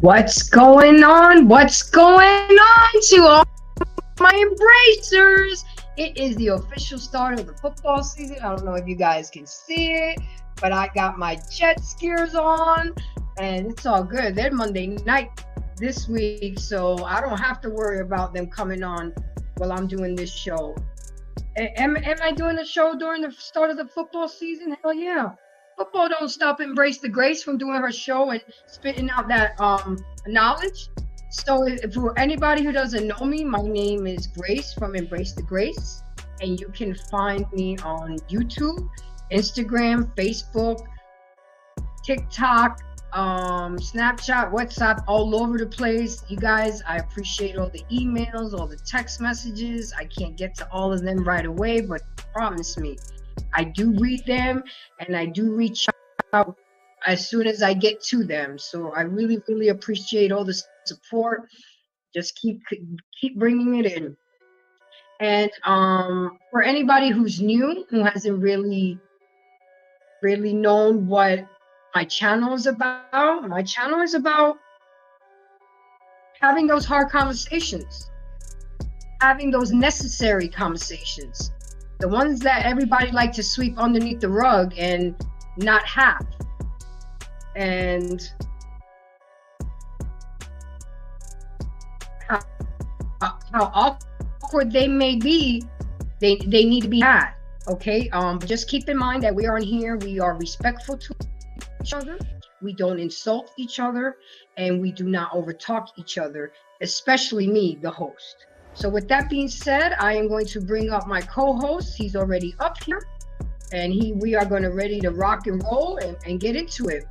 What's going on? What's going on to all my embracers? It is the official start of the football season. I don't know if you guys can see it, but I got my jet skiers on and it's all good. They're Monday night this week, so I don't have to worry about them coming on while I'm doing this show. Am I doing a show during the start of the football season? Hell yeah. Football don't stop Embrace the Grace from doing her show and spitting out that knowledge. So for anybody who doesn't know me, my name is Grace from Embrace the Grace, and you can find me on YouTube, Instagram, Facebook, TikTok, Snapchat, WhatsApp, all over the place. You guys, I appreciate all the emails, all the text messages. I can't get to all of them right away, but promise me, I do read them and I do reach out as soon as I get to them. So I really, really appreciate all the support. Just keep bringing it in. And for anybody who's new, who hasn't really known what my channel is about, my channel is about having those hard conversations, having those necessary conversations. The ones that everybody like to sweep underneath the rug and not have. And how awkward they may be, they need to be had, okay? But just keep in mind that we are in here, we are respectful to each other, we don't insult each other, and we do not overtalk each other, especially me, the host. So with that being said, I am going to bring up my co-host. He's already up here, and we are going to ready to rock and roll and get into it.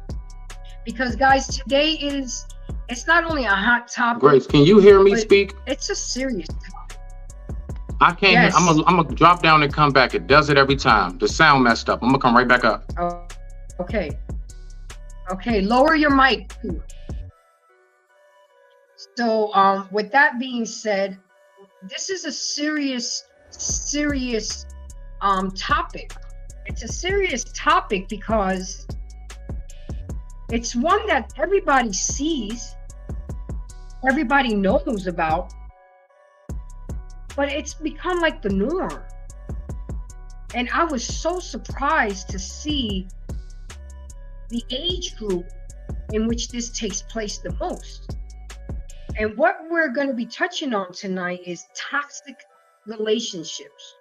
Because guys, today it's not only a hot topic. Grace, can you hear me speak? It's a serious topic. I can't. Yes. I'm gonna drop down and come back. It does it every time. The sound messed up. I'm gonna come right back up. Oh, okay. Okay, lower your mic. So with that being said, this is a serious topic. It's a serious topic because it's one that everybody sees, everybody knows about, but it's become like the norm. And I was so surprised to see the age group in which this takes place the most. And what we're going to be touching on tonight is toxic relationships.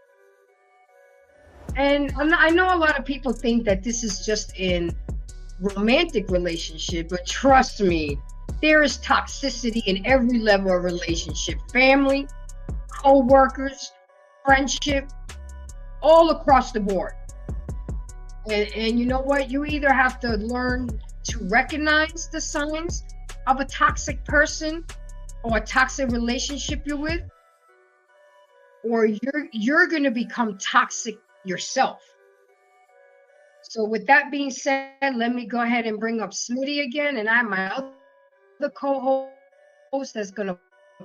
And I know a lot of people think that this is just in romantic relationship, but trust me, there is toxicity in every level of relationship, family, co-workers, friendship, all across the board. And you know what? You either have to learn to recognize the signs of a toxic person or a toxic relationship you're with, or you're going to become toxic yourself. So with that being said, let me go ahead and bring up Smitty again, and I have my other co-host that's going to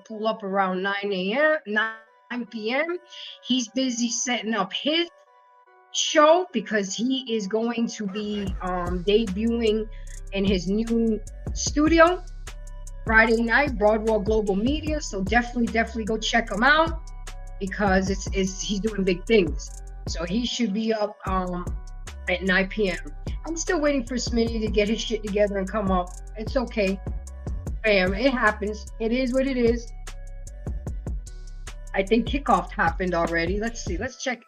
pull up around 9 p.m. He's busy setting up his show because he is going to be debuting in his new studio Friday night, Broadwall Global Media. So definitely go check him out because he's doing big things. So he should be up at 9 p.m. I'm still waiting for Smitty to get his shit together and come up. It's okay. Bam, it happens. It is what it is. I think kickoff happened already. Let's see. Let's check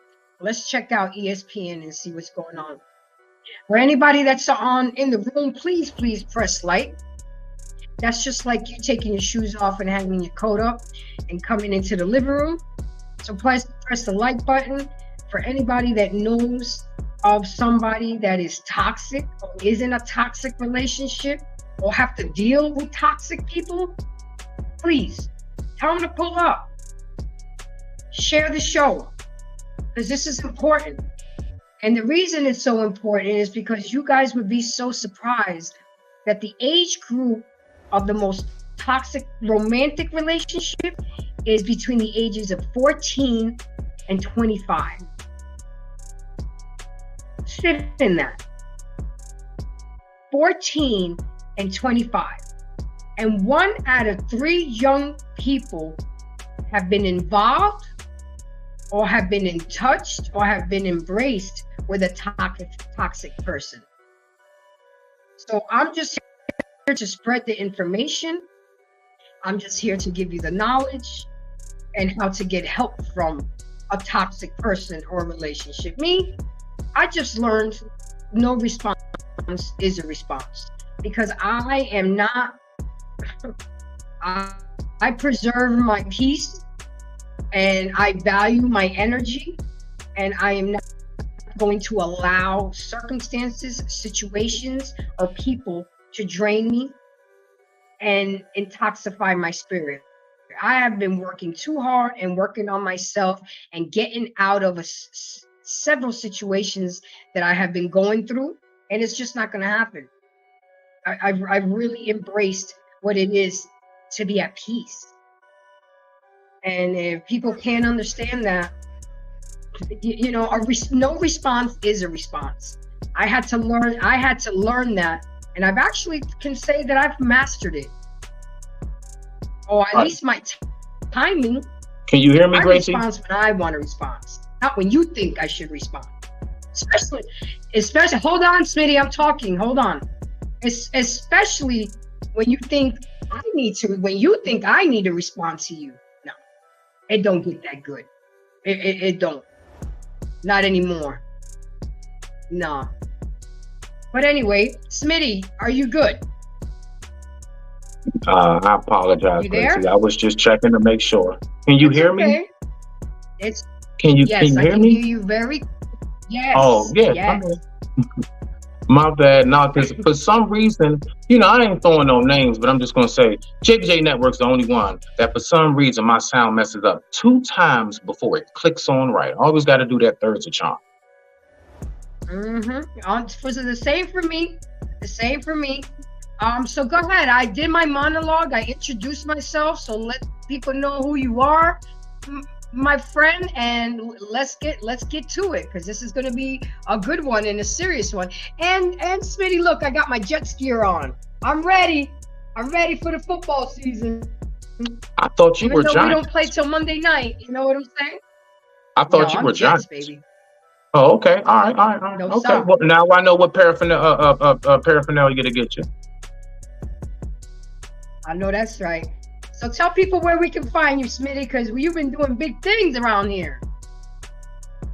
out ESPN and see what's going on. For anybody that's in the room, please press like. That's just like you taking your shoes off and hanging your coat up and coming into the living room. So press the like button. For anybody that knows of somebody that is toxic or is in a toxic relationship or have to deal with toxic people, please tell them to pull up. Share the show because this is important. And the reason it's so important is because you guys would be so surprised that the age group of the most toxic romantic relationship is between the ages of 14 and 25. Sit in that. 14 and 25. And 1 out of 3 young people have been involved or have been in touch or have been embraced with a toxic person. So I'm just here to spread the information. I'm just here to give you the knowledge and how to get help from a toxic person or relationship. Me, I just learned no response is a response because I am not, I preserve my peace and I value my energy, and I am not going to allow circumstances, situations, or people to drain me and intoxify my spirit. I have been working too hard and working on myself and getting out of several situations that I have been going through, and it's just not going to happen. I've really embraced what it is to be at peace. And if people can't understand that, no response is a response. I had to learn that, and I've actually can say that I've mastered it. Or at least my timing. Can you hear me, Gracie? I respond when I want a response, not when you think I should respond. Especially, hold on, Smitty, I'm talking. Hold on. Especially when you think I need to respond to you. No, it don't get that good. It don't. Not anymore. No. But anyway, Smitty, are you good? I apologize, Gracie. I was just checking to make sure. Can you hear me? Can you hear me? I can hear you very. Yes. Oh, yeah. Yes. My bad. No, because for some reason, I ain't throwing no names, but I'm just going to say JBJ Network's the only one that for some reason my sound messes up 2 times before it clicks on right. Always got to do that third's a charm. Was it the same for me? The same for me. So go ahead. I did my monologue. I introduced myself. So let people know who you are, my friend, and let's get to it because this is going to be a good one and a serious one. And Smitty, look, I got my jet skier on. I'm ready. I'm ready for the football season. I thought you were Giants. We don't play till Monday night. You know what I'm saying? I thought you were Giants, baby. Oh, okay. All right. No, okay. Well, now I know what paraphernalia to get you. I know that's right. So tell people where we can find you, Smitty, because you've been doing big things around here.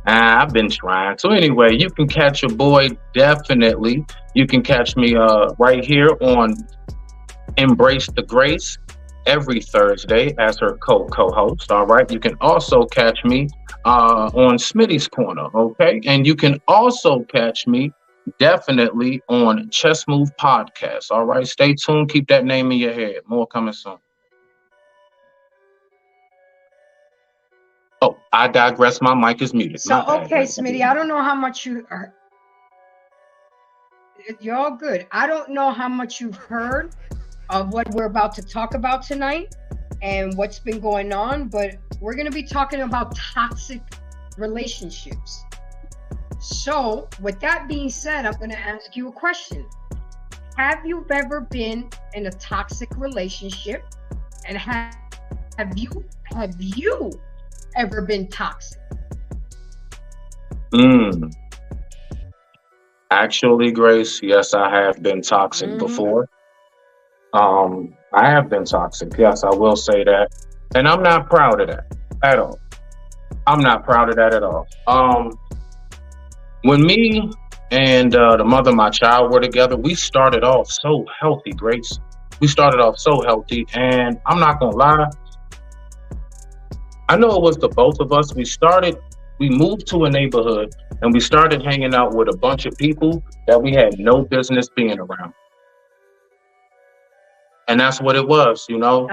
I've been trying. So anyway, you can catch your boy definitely. You can catch me right here on Embrace the Grace every Thursday as her co-host. All right. You can also catch me on Smitty's Corner. Okay. And you can also catch me definitely on Chess Move Podcast. All right. Stay tuned. Keep that name in your head. More coming soon. Oh, I digress. My mic is muted. So, okay, Smitty, I don't know how much you're all good. I don't know how much you've heard of what we're about to talk about tonight and what's been going on, but we're going to be talking about toxic relationships. So, with that being said, I'm going to ask you a question. Have you ever been in a toxic relationship? And have you ever been toxic? Actually, Grace, yes, I have been toxic before. I have been toxic. Yes, I will say that. And I'm not proud of that at all. I'm not proud of that at all. When me and the mother of my child were together, we started off so healthy, Grace. We started off so healthy. And I'm not going to lie. I know it was the both of us. We moved to a neighborhood and we started hanging out with a bunch of people that we had no business being around. And that's what it was, you know?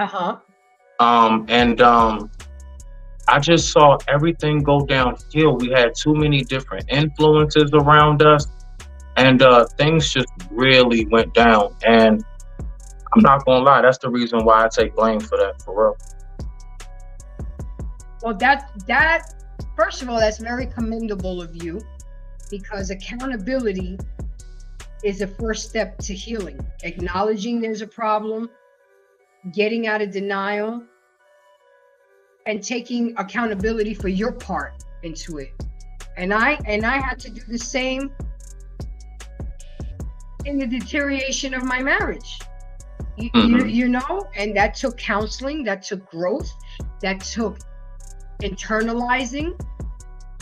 I just saw everything go downhill. We had too many different influences around us, and things just really went down. And I'm not gonna lie, that's the reason why I take blame for that, for real. Well, that first of all, that's very commendable of you, because accountability is a first step to healing. Acknowledging there's a problem, getting out of denial, and taking accountability for your part into it. And I had to do the same in the deterioration of my marriage. You know, and that took counseling, that took growth, that took internalizing.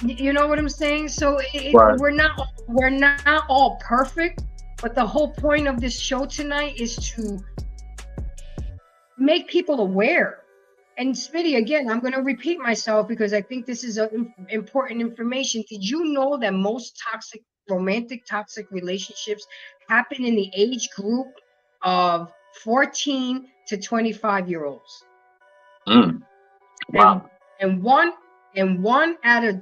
You know what I'm saying? So Right. we're not all perfect, but the whole point of this show tonight is to make people aware. And Smitty, again, I'm going to repeat myself because I think this is important information. Did you know that most romantic toxic relationships happen in the age group of 14 to 25-year-olds? Wow. And one out of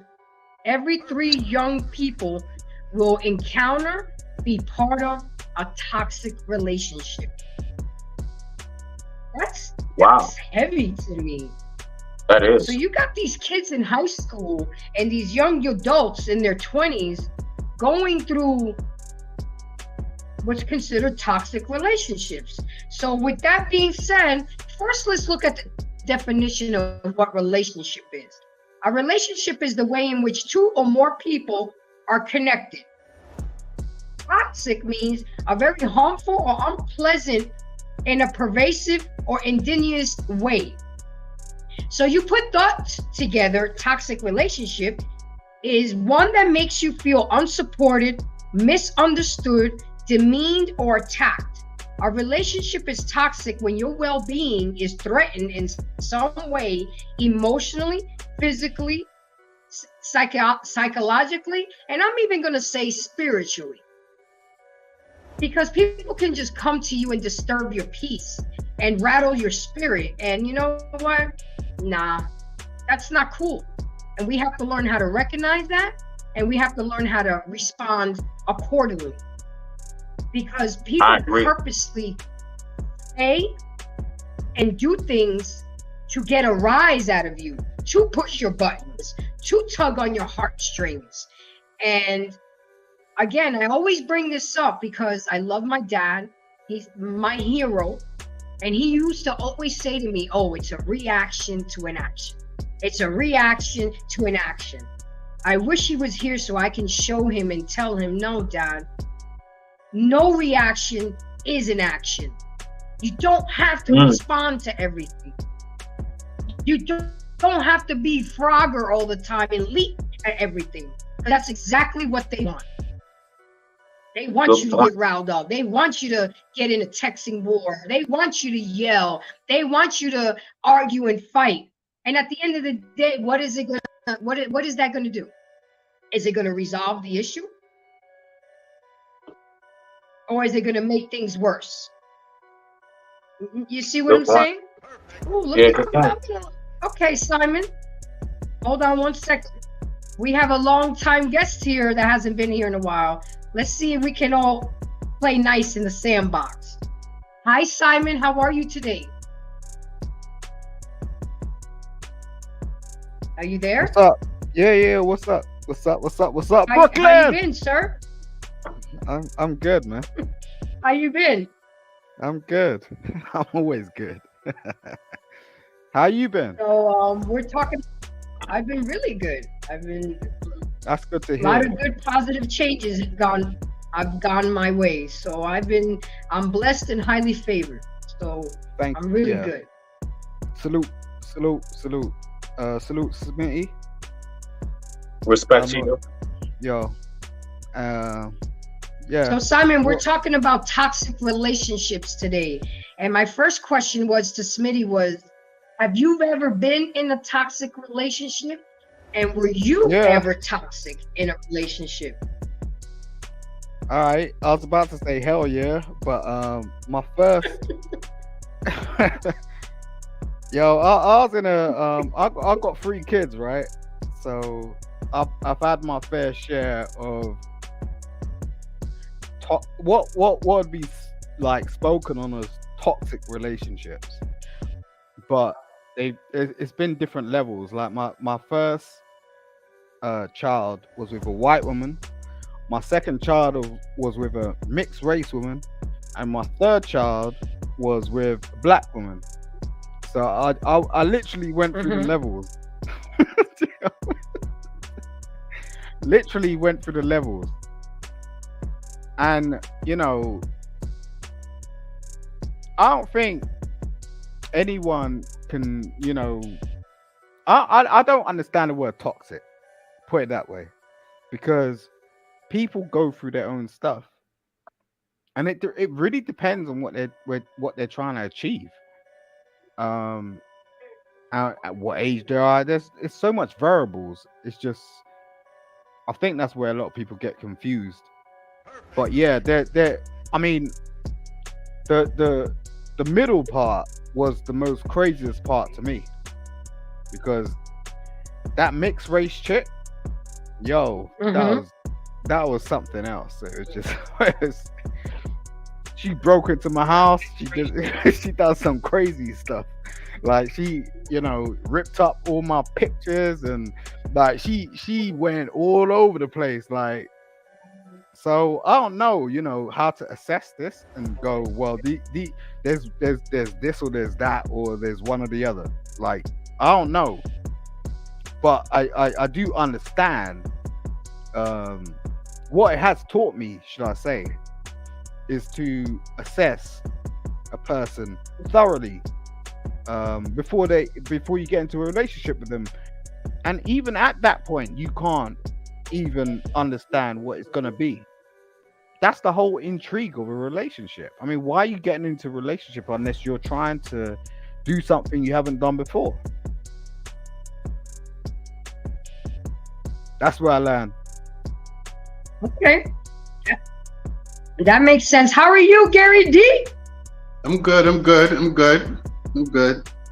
every 3 young people will be part of a toxic relationship. That's heavy to me. That is. So you got these kids in high school and these young adults in their 20s going through what's considered toxic relationships. So with that being said, first let's look at the definition of what relationship is. A relationship is the way in which 2 or more people are connected. Toxic means a very harmful or unpleasant in a pervasive or insidious way. So you put that together, toxic relationship is one that makes you feel unsupported, misunderstood, demeaned, or attacked. A relationship is toxic when your well-being is threatened in some way, emotionally, physically, psychologically, and I'm even going to say spiritually. Because people can just come to you and disturb your peace and rattle your spirit. And you know what? Nah, that's not cool. And we have to learn how to recognize that. And we have to learn how to respond accordingly. Because people purposely say and do things to get a rise out of you, to push your buttons, to tug on your heartstrings. And again, I always bring this up because I love my dad. He's my hero. And he used to always say to me, oh, it's a reaction to an action. It's a reaction to an action. I wish he was here so I can show him and tell him, no, Dad, no reaction is an action. You don't have to respond to everything. You don't have to be Frogger all the time and leap at everything. That's exactly what they want. They want Good you to point. get riled up. They want you to get in a texting war. They want you to yell. They want you to argue and fight. And at the end of the day, what is it going to, what is that going to do? Is it going to resolve the issue? Or is it going to make things worse? You see what Good I'm point. saying? Oh, look Yeah, at good point. Okay, Simon. Hold on one second. We have a long-time guest here that hasn't been here in a while. Let's see if we can all play nice in the sandbox. Hi, Simon. How are you today? Are you there? What's up? Yeah. What's up? What's up, Brooklyn? How you been, sir? I'm good, man. How you been? I'm good. I'm always good. How you been? So we're talking. I've been really good. That's good to A lot hear. of good positive changes have gone my way. So I'm blessed and highly favored. So Thank I'm really yeah. good. Salute. Salute, Smitty. Respect to you. Yo. Yeah. So Simon, we're talking about toxic relationships today. And my first question was to Smitty was, have you ever been in a toxic relationship? And were you ever toxic in a relationship? All right. I was about to say hell yeah, but my first yo, I was in a I got 3 kids, right? So I've had my fair share of what would be like spoken on as toxic relationships, but it's been different levels. Like my first child was with a white woman, my second child was with a mixed race woman, and my third child was with a black woman. So I literally went through the levels. Literally went through the levels. And you know, I don't think anyone can, you know, I don't understand the word toxic, put it that way, because people go through their own stuff, and it really depends on what they're trying to achieve, at what age they are. It's so much variables. It's just, I think that's where a lot of people get confused. But yeah, I mean, the middle part was the most craziest part to me, because that mixed race chick, yo, that was something else. It was just she broke into my house. She does some crazy stuff. Like she, you know, ripped up all my pictures, and like she went all over the place. Like, so I don't know, you know, how to assess this and go, well, there's this or there's that, or there's one or the other. Like, I don't know, but I do understand. What it has taught me, should I say, is to assess a person thoroughly before you get into a relationship with them. And even at that point, you can't even understand what it's going to be. That's the whole intrigue of a relationship. I mean, why are you getting into a relationship unless you're trying to do something you haven't done before? That's where I learned. Okay. That makes sense. How are you, Gary D? I'm good.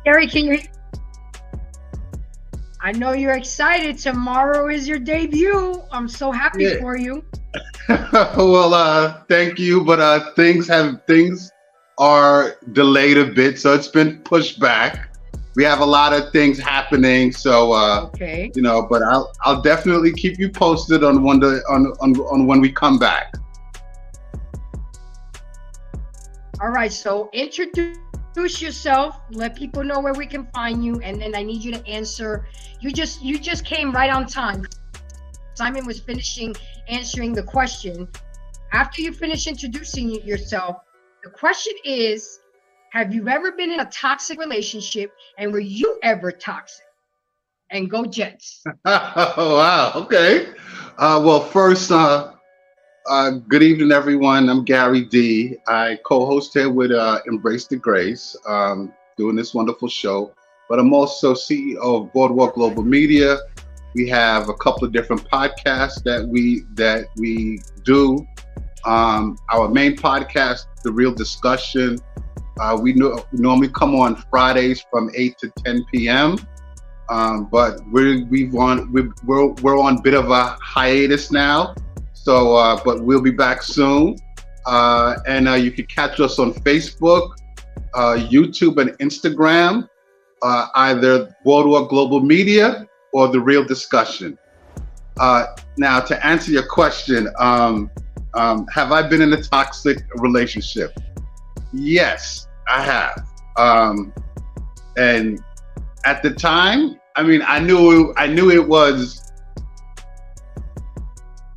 Gary, can you? I know you're excited. Tomorrow is your debut. I'm so happy for you. Well, thank you, but things are delayed a bit, so it's been pushed back. We have a lot of things happening, so okay. You know, but I'll definitely keep you posted on when we come back. All right, so introduce yourself, let people know where we can find you, and then I need you to answer. You just came right on time. Simon was finishing answering the question. After you finish introducing yourself, the question is, have you ever been in a toxic relationship, and were you ever toxic? and go Jets. Oh, wow. Okay. Well, first, good evening, everyone. I'm Gary D. I co-host here with Embrace the Grace, doing this wonderful show. But I'm also CEO of Boardwalk Global Media. We have a couple of different podcasts that we do. Our main podcast, The Real Discussion, we normally come on Fridays from 8 to 10 p.m. But we're on a bit of a hiatus now, so but we'll be back soon. And you can catch us on Facebook, YouTube, and Instagram, either Boardwalk Global Media or The Real Discussion. Now, to answer your question, have I been in a toxic relationship? Yes, I have. And at the time, I mean, I knew it was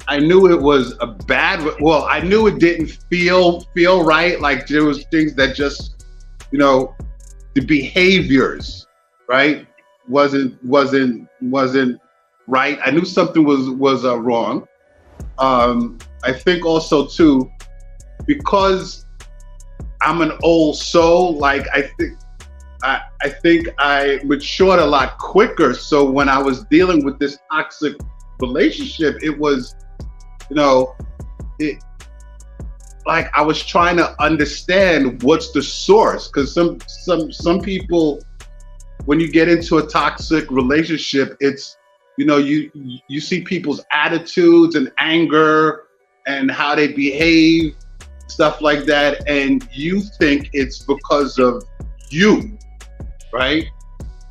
a bad. Well, I knew it didn't feel right. Like there was things that just, the behaviors, right, wasn't right. I knew something was wrong. I think also too, because I'm an old soul. Like I think I matured a lot quicker. So when I was dealing with this toxic relationship, it was, like I was trying to understand what's the source. Because some people, when you get into a toxic relationship, it's, you see people's attitudes and anger and how they behave, stuff like that, and you think it's because of you. Right.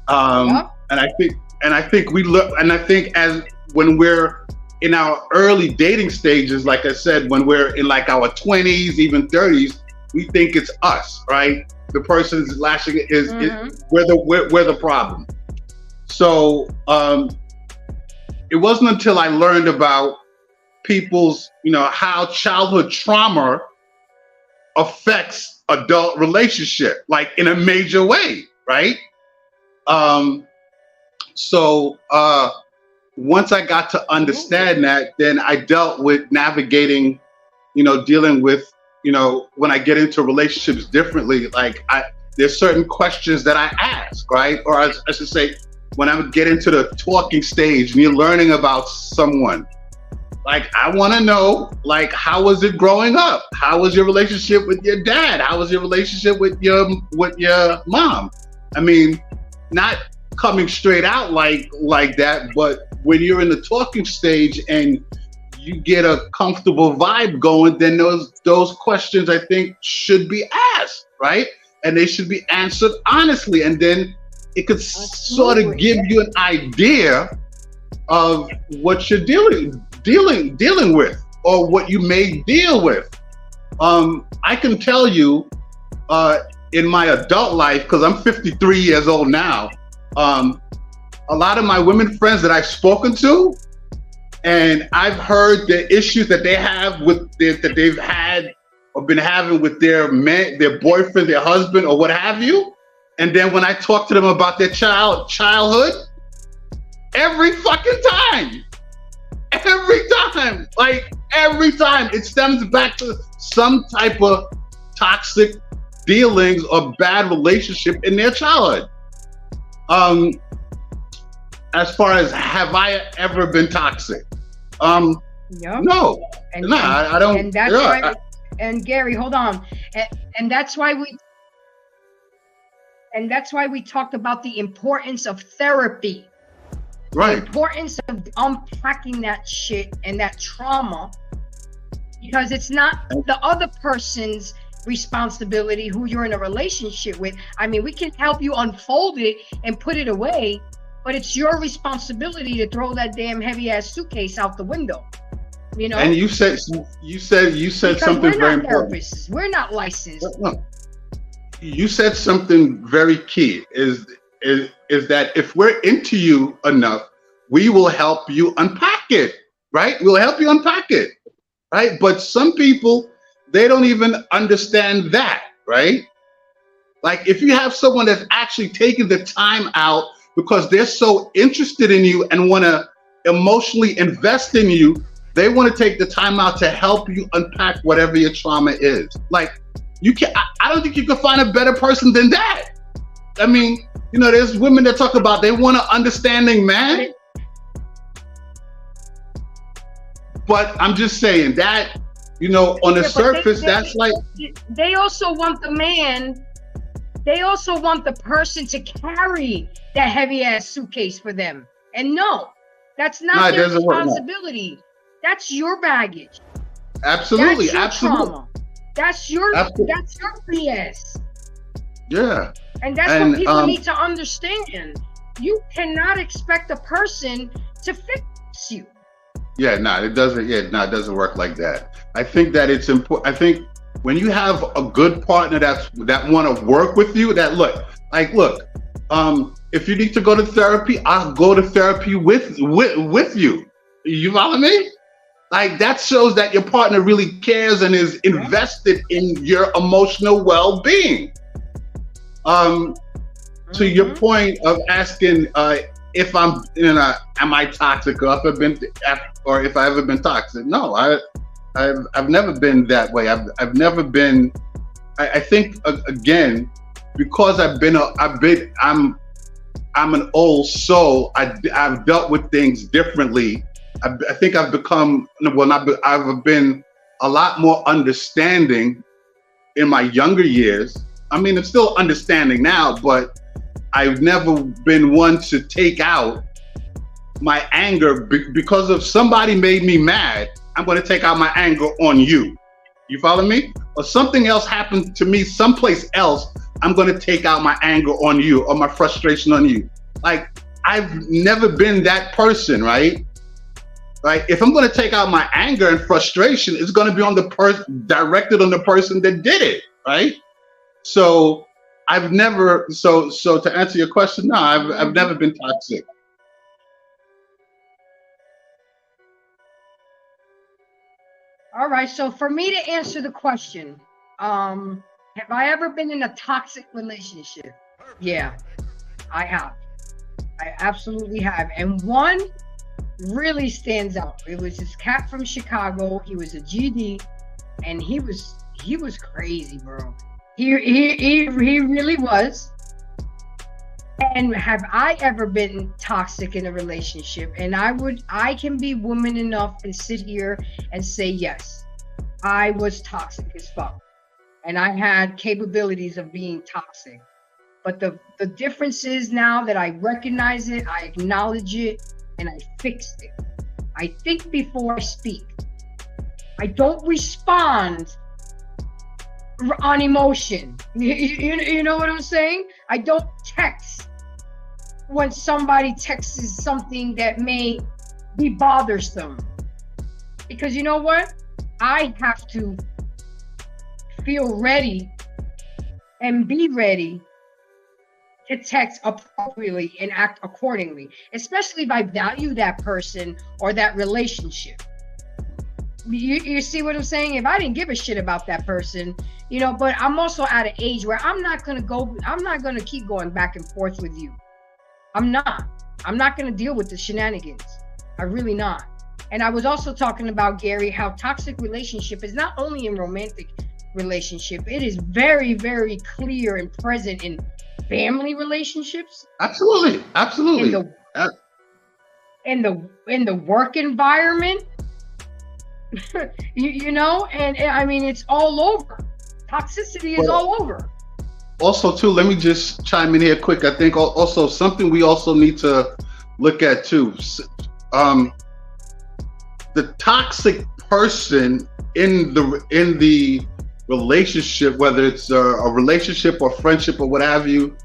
Yep. And I think as when we're in our early dating stages, like I said, when we're in like our 20s, even 30s, we think it's us, right? The person is lashing is we're the problem. So it wasn't until I learned about people's, how childhood trauma affects adult relationship, like in a major way. Right. So once I got to understand that, then I dealt with navigating, dealing with, when I get into relationships differently. Like there's certain questions that I ask, right? Or I should say, when I get into the talking stage and you're learning about someone, like I want to know, like, how was it growing up? How was your relationship with your dad? How was your relationship with your mom? I mean, not coming straight out like that, but when you're in the talking stage and you get a comfortable vibe going, then those questions I think should be asked, right? And they should be answered honestly, and then it could sort of give you an idea of what you're dealing with, or what you may deal with. I can tell you, in my adult life, because I'm 53 years old now, a lot of my women friends that I've spoken to, and I've heard the issues that they have that they've had or been having with their man, their boyfriend, their husband, or what have you. And then when I talk to them about their childhood, every fucking time, it stems back to some type of toxic dealings or bad relationship in their childhood. As far as have I ever been toxic? No, I don't. And that's why. And Gary, hold on. And that's why we talked about the importance of therapy. Right. The importance of unpacking that shit and that trauma, because it's not the other person's responsibility who you're in a relationship with. I mean, we can help you unfold it and put it away, but it's your responsibility to throw that damn heavy ass suitcase out the window. And you said because something very important. Therapists. We're not licensed. No. You said something very key is that if we're into you enough, we will help you unpack it, right? We'll help you unpack it, right? But some people, they don't even understand that, right? Like if you have someone that's actually taking the time out because they're so interested in you and want to emotionally invest in you. They want to take the time out to help you unpack whatever your trauma is. Like, you can, I don't think you can find a better person than that. I mean, you know, there's women that talk about they want an understanding man. But I'm just saying that, you know, on the surface, that's like. They also want the man, they also want the person to carry that heavy ass suitcase for them. And no, that's not their responsibility. That's your baggage. Absolutely, that's your absolutely. Trauma. That's your BS. Yeah. And that's what people need to understand. You cannot expect a person to fix you. Yeah, it doesn't. Yeah, it doesn't work like that. I think that it's important. I think when you have a good partner that want to work with you, look. If you need to go to therapy, I'll go to therapy with you. You follow me? Like, that shows that your partner really cares and is invested in your emotional well-being. To your point of asking if I'm, am I toxic or if I ever been toxic? No, I've never been that way. I've never been. I think again, because I'm an old soul. I've dealt with things differently. I think I've become, I've been a lot more understanding in my younger years. I mean, I'm still understanding now, but I've never been one to take out my anger because if somebody made me mad, I'm going to take out my anger on you. You follow me? Or something else happened to me someplace else, I'm going to take out my anger on you or my frustration on you. Like, I've never been that person, right? Like, if I'm going to take out my anger and frustration, it's going to be on the directed on the person that did it, right? So I've never. So to answer your question, no, I've never been toxic. All right. So for me to answer the question, have I ever been in a toxic relationship? Yeah, I have. I absolutely have, and one really stands out. It was this cat from Chicago. He was a GD, and he was crazy, bro. He really was. And have I ever been toxic in a relationship? And I can be woman enough and sit here and say yes, I was toxic as fuck, and I had capabilities of being toxic. But the difference is now that I recognize it, I acknowledge it, and I fixed it. I think before I speak. I don't respond on emotion. You know what I'm saying? I don't text when somebody texts something that may be bothersome. Because you know what? I have to feel ready and be ready to text appropriately and act accordingly, especially if I value that person or that relationship. You see what I'm saying? If I didn't give a shit about that person, but I'm also at an age where I'm not going to keep going back and forth with you. I'm not going to deal with the shenanigans. I really not. And I was also talking about, Gary, how toxic relationship is not only in romantic relationship, it is very, very clear and present in family relationships. Absolutely. In the work environment. And I mean, it's all over. Toxicity is all over. Also, too, let me just chime in here quick. I think also something we also need to look at too. The toxic person in the relationship, whether it's a relationship or friendship or what have you,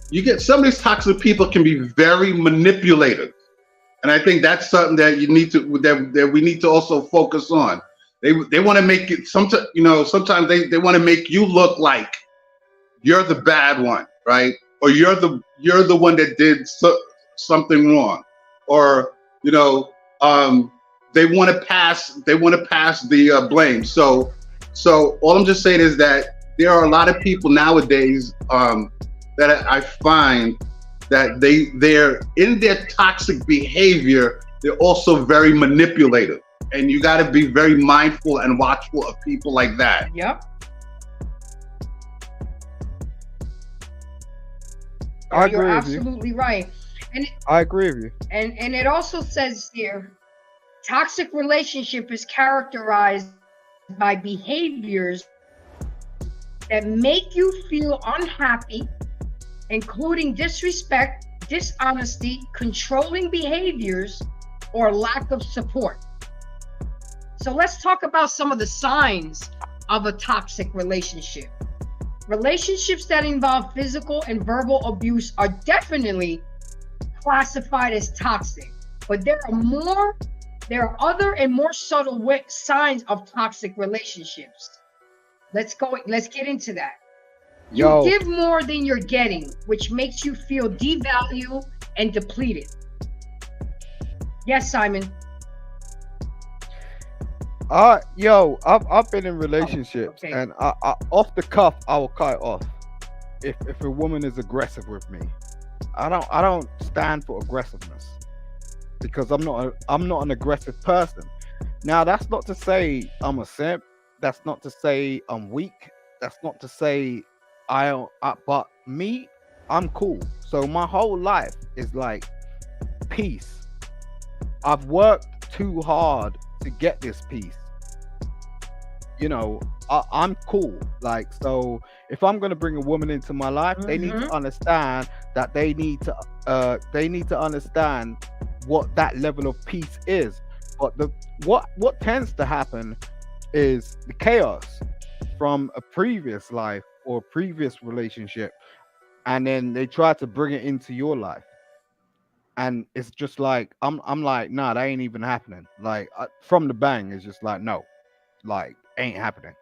you get some of these toxic people can be very manipulative. And I think that's something that we need to also focus on. They want to make it sometimes they want to make you look like you're the bad one, right? Or you're the one that did something wrong, or they want to pass the blame. So all I'm just saying is that there are a lot of people nowadays that I find that they're in their toxic behavior, they're also very manipulative. And you got to be very mindful and watchful of people like that. Yep. I You're agree with you. absolutely right. And I agree with you. and it also says here, toxic relationship is characterized by behaviors that make you feel unhappy, including disrespect, dishonesty, controlling behaviors, or lack of support. So let's talk about some of the signs of a toxic relationship. Relationships that involve physical and verbal abuse are definitely classified as toxic, but there are other and more subtle signs of toxic relationships. Let's get into that. Yo. You give more than you're getting, which makes you feel devalued and depleted. Yes, Simon. I've been in relationships, okay. and I off the cuff I will cut it off if a woman is aggressive with me. I don't stand for aggressiveness because I'm not an aggressive person. Now that's not to say I'm a simp. That's not to say I'm weak. That's not to say but me, I'm cool. So my whole life is like peace. I've worked too hard to get this peace. You know, I'm cool. Like, so if I'm gonna bring a woman into my life, they need to understand that they need to understand what that level of peace is. But what tends to happen is the chaos from a previous life or a previous relationship, and then they try to bring it into your life, and it's just like I'm like, nah, that ain't even happening. Like from the bang, it's just like, no, like ain't happening.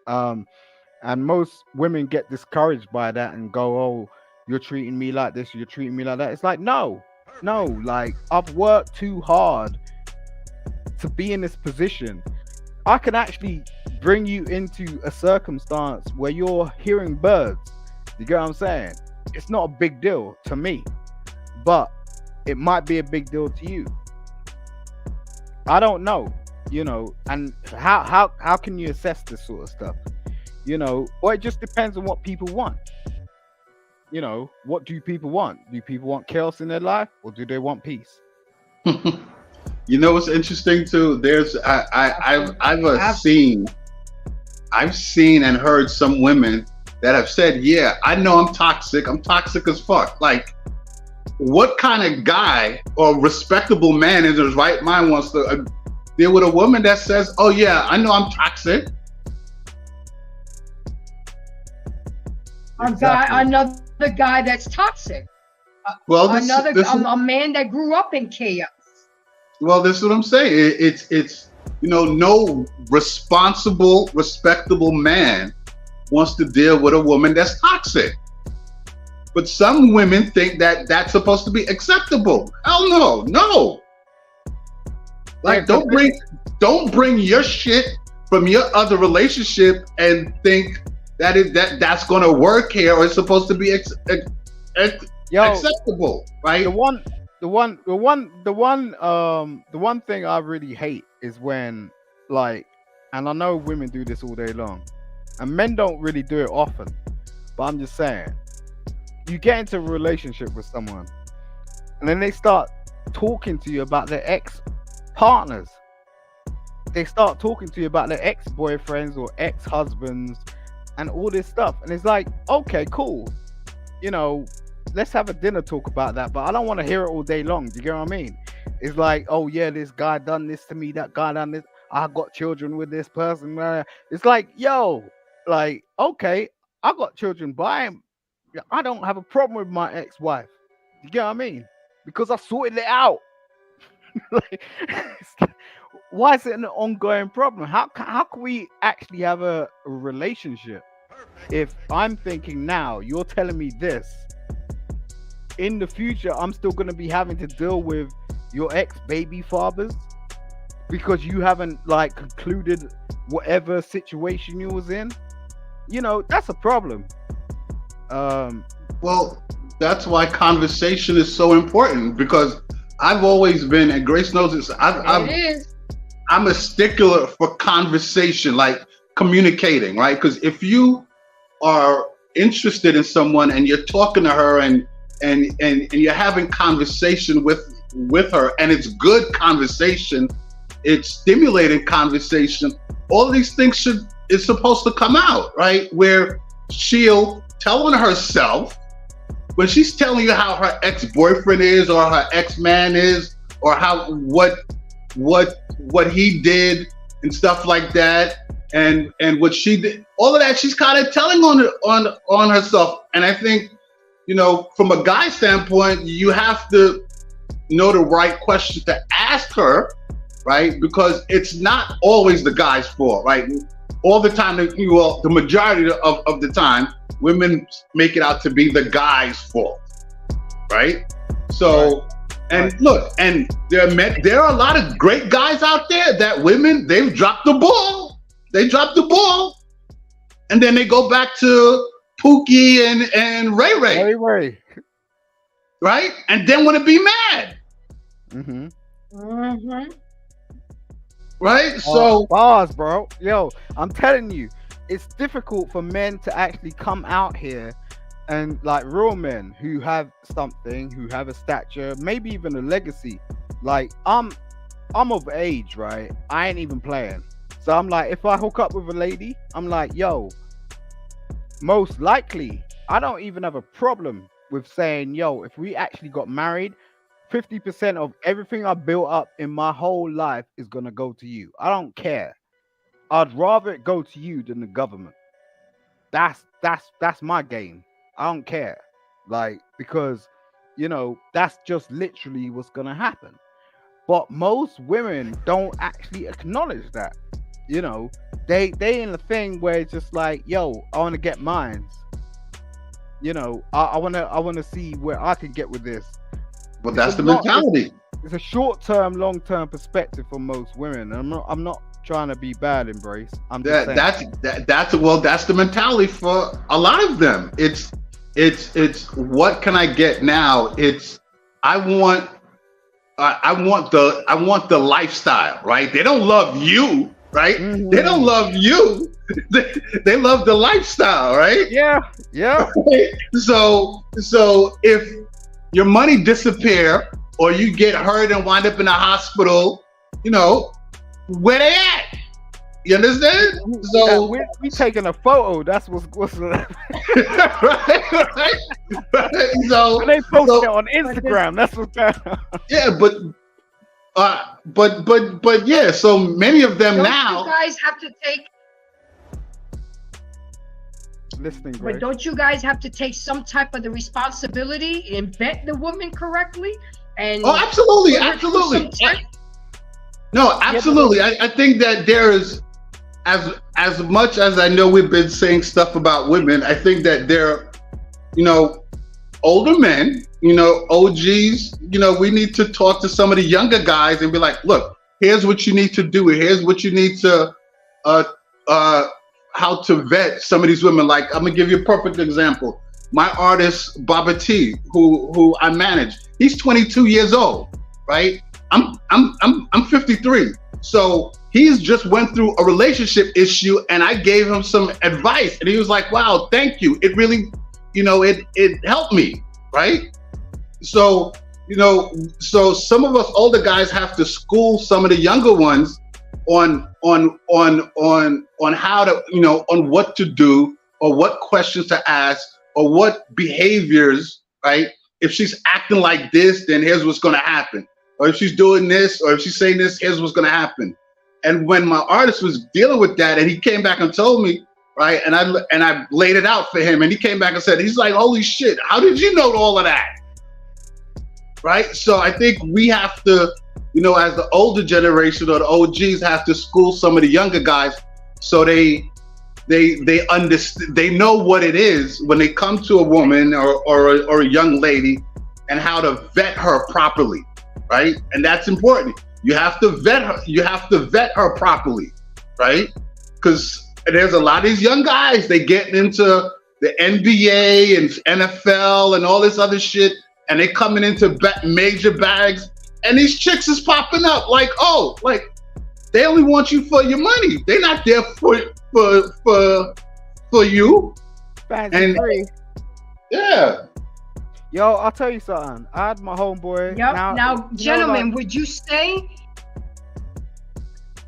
And most women get discouraged by that and go, oh, you're treating me like this, you're treating me like that. It's like, no, like I've worked too hard to be in this position. I can actually bring you into a circumstance where you're hearing birds. You get what I'm saying? It's not a big deal to me, but it might be a big deal to you. I don't know, you know, and how can you assess this sort of stuff? You know, or it just depends on what people want. You know, what do people want? Do people want chaos in their life, or do they want peace? You know what's interesting too? I've seen and heard some women that have said, yeah, I know I'm toxic as fuck. Like, what kind of guy or respectable man in his right mind wants to deal with a woman that says, oh yeah, I know I'm toxic? Another guy that's toxic. Well, a man that grew up in chaos. Well, this is what I'm saying. It's you know, no responsible, respectable man wants to deal with a woman that's toxic. But some women think that that's supposed to be acceptable. Hell no. Like, don't bring your shit from your other relationship and think that's going to work here or it's supposed to be acceptable, right? The one thing I really hate is when, like, and I know women do this all day long, and men don't really do it often, but I'm just saying, you get into a relationship with someone, and then they start talking to you about their ex-partners. They start talking to you about their ex-boyfriends or ex-husbands and all this stuff. And it's like, okay, cool. You know, let's have a dinner talk about that, but I don't want to hear it all day long. Do you get what I mean? It's like, oh yeah, this guy done this to me, that guy done this, I got children with this person. It's like, yo, like, okay, I got children, but I don't have a problem with my ex-wife. You get what I mean? Because I sorted it out. Like, why is it an ongoing problem? How can we actually have a relationship if I'm thinking now, you're telling me this, in the future I'm still going to be having to deal with your ex-baby fathers because you haven't, like, concluded whatever situation you was in? You know, that's a problem. Well, that's why conversation is so important, because I've always been, and Grace knows this, It is. I'm a stickler for conversation, like communicating, right? Because if you are interested in someone and you're talking to her and you're having conversation with her, and it's good conversation, it's stimulating conversation, all of these things is supposed to come out, right? Where she'll tell on herself when she's telling you how her ex-boyfriend is, or her ex-man is, or how what he did and stuff like that, and what she did, all of that, she's kind of telling on herself. And I think, you know, from a guy standpoint, you have to know the right question to ask her, right? Because it's not always the guy's fault, right? All the time, well, the majority of the time, women make it out to be the guy's fault, right? So, right. And look, and there are a lot of great guys out there that women, they've dropped the ball. They dropped the ball, and then they go back to Pookie and Ray Ray. Right? And then want to be mad. Mm-hmm. Mm-hmm. Right? So bars, bro. Yo, I'm telling you, it's difficult for men to actually come out here and, like, real men who have something, who have a stature, maybe even a legacy. Like, I'm of age, right? I ain't even playing. So I'm like, if I hook up with a lady, I'm like, yo, most likely, I don't even have a problem with saying, yo, if we actually got married, 50% of everything I built up in my whole life is gonna go to you. I don't care. I'd rather it go to you than the government. That's my game. I don't care. Like, because, you know, that's just literally what's gonna happen. But most women don't actually acknowledge that. You know, they in the thing where it's just like, yo, I want to get mines. You know, I wanna see where I can get with this. But that's the mentality. It's a short-term, long-term perspective for most women. I'm not trying to be bad, Embrace. I'm just saying. That's the mentality for a lot of them. It's what can I get now? It's I want the lifestyle, right? They don't love you, right? Mm-hmm. They don't love you. They love the lifestyle, right? Yeah. So if your money disappear, or you get hurt and wind up in a hospital, you know, where they at? You understand? So we taking a photo. That's what's right. So and they post it on Instagram. That's what's going on. Yeah, but yeah. So many of them now. You guys have to take. Listening, but don't you guys have to take some type of the responsibility and vet the woman correctly? And absolutely. No, absolutely. I think that there is, as much as I know we've been saying stuff about women, I think that there, you know, older men, you know, OGs, you know, we need to talk to some of the younger guys and be like, look, here's what you need to do. Here's what you need to how to vet some of these women. Like, I'm gonna give you a perfect example. My artist Baba T, who I manage, he's 22 years old, right? I'm 53. So he's just went through a relationship issue, and I gave him some advice, and he was like, "Wow, thank you. It really, you know, it helped me," right? So, you know, so some of us older guys have to school some of the younger ones on how to, you know, on what to do, or what questions to ask, or what behaviors, right? If she's acting like this, then here's what's going to happen. Or if she's doing this, or if she's saying this, here's what's going to happen. And when my artist was dealing with that, and he came back and told me, right, and I laid it out for him, and he came back and said, he's like, holy shit, how did you know all of that? Right? So I think we have to, you know, as the older generation or the OGs, have to school some of the younger guys so they understand, they know what it is when they come to a woman or a young lady, and how to vet her properly, right? And that's important. You have to vet her. You have to vet her properly, right? Because there's a lot of these young guys, they get into the NBA and NFL and all this other shit, and they coming into major bags, and these chicks is popping up like, oh, like they only want you for your money. They're not there for you. Fancy free. Yeah. Yo, I'll tell you something. I had my homeboy. Yep. Now, gentlemen, would you stay?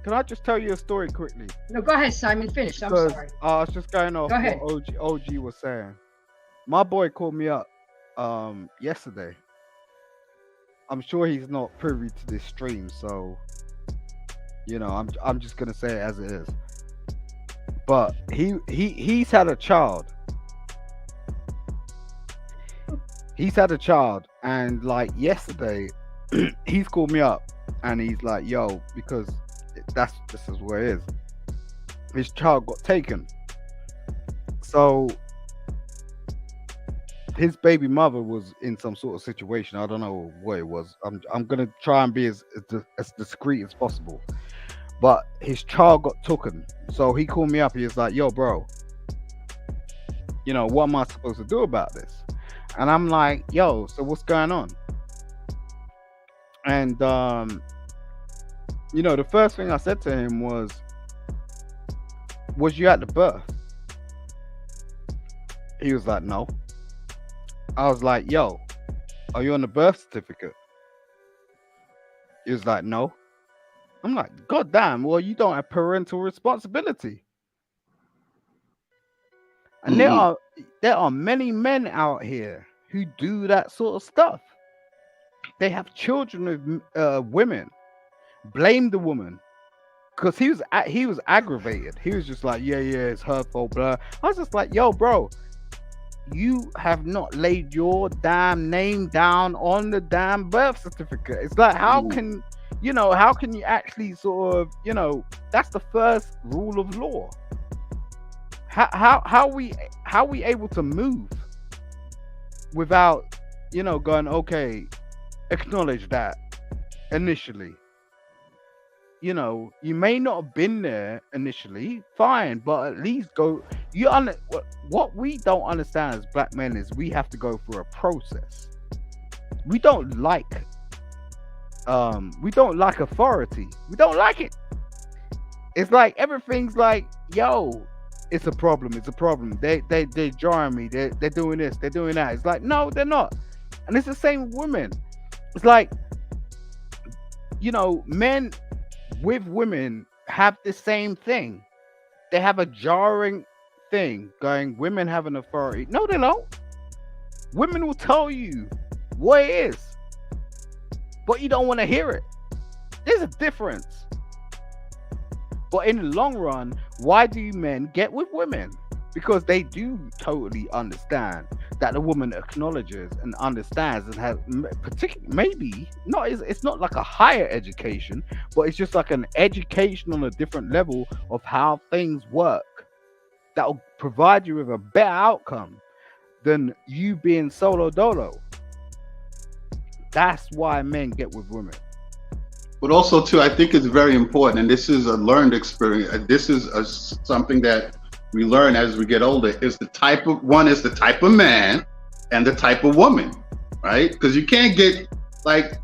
Can I just tell you a story quickly? No, go ahead, Simon. Finish. I'm sorry. I was just going off Go ahead. what OG was saying. My boy called me up yesterday. I'm sure he's not privy to this stream, so I'm just gonna say it as it is. But he's had a child. He's had a child, and like yesterday, he's called me up and he's like, "Yo, because this is where it is. His child got taken, so his baby mother was in some sort of situation. I don't know what it was. I'm gonna try and be as discreet as possible. But his child got taken, so he called me up. He was like, "Yo, bro, what am I supposed to do about this?" And I'm like, "Yo, so what's going on?" And the first thing I said to him was you at the birth? He was like, "No." I was like, "Yo, are you on the birth certificate?" He was like, "No." I'm like, "God damn, well, you don't have parental responsibility." And there are many men out here who do that sort of stuff. They have children with women, blame the woman, because he was aggravated. He was just like, yeah, it's her fault, blah. I was just like, "Yo, bro, you have not laid your damn name down on the damn birth certificate." It's like, how can you actually sort of, that's the first rule of law. How we able to move without, going, okay, acknowledge that initially. You may not have been there initially, fine, but at least go. What we don't understand as black men is we have to go through a process. We don't like authority. We don't like it. It's like everything's like, yo, it's a problem. They're jarring me. They're doing this. They're doing that. It's like, no, they're not. And it's the same with women. It's like, men with women have the same thing. They have a jarring thing going, women have an authority. No, they don't. Women will tell you what it is, but you don't want to hear it. There's a difference. But in the long run, why do men get with women? Because they do totally understand that the woman acknowledges and understands and has maybe not. It's not like a higher education, but it's just like an education on a different level of how things work that will provide you with a better outcome than you being solo dolo. That's why men get with women. But also, too, I think it's very important, and this is a learned experience. This is something that we learn as we get older. Is the type of man and the type of woman, right? Because you can't get, like,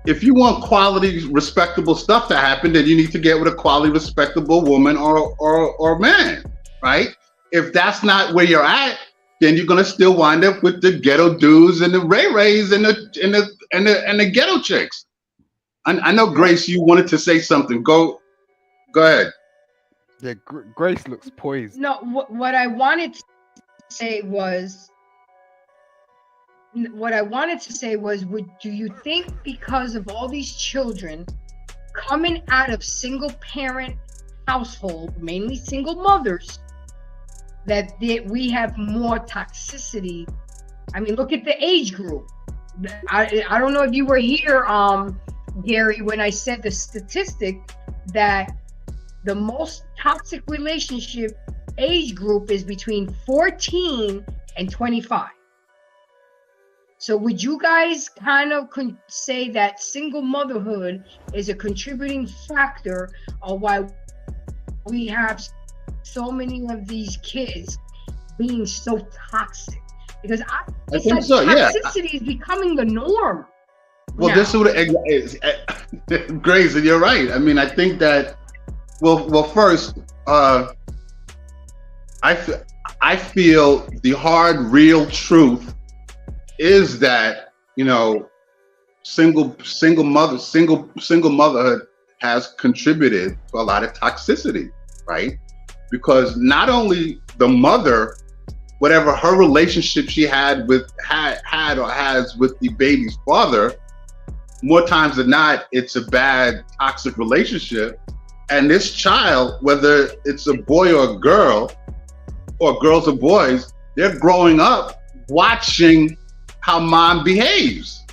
if you want quality, respectable stuff to happen, then you need to get with a quality, respectable woman or man, right? If that's not where you're at, then you're gonna still wind up with the ghetto dudes and the Ray-Rays and the ghetto chicks. I know, Grace, you wanted to say something. Go ahead. Yeah, Grace looks poised. No, what I wanted to say was, do you think because of all these children coming out of single parent household, mainly single mothers, that we have more toxicity? I mean, look at the age group. I don't know if you were here, Gary, when I said the statistic that the most toxic relationship age group is between 14 and 25. So would you guys kind of say that single motherhood is a contributing factor of why we have so many of these kids being so toxic? Because I think so, yeah. toxicity is becoming the norm. Well, now. this is Grace, and you're right. I mean, I think that. Well, first, I feel the hard, real truth is that, you know, single motherhood has contributed to a lot of toxicity, right? Because not only the mother, whatever her relationship she had or has with the baby's father, more times than not, it's a bad, toxic relationship. And this child, whether it's a boy or a girl, or girls or boys, they're growing up watching how mom behaves,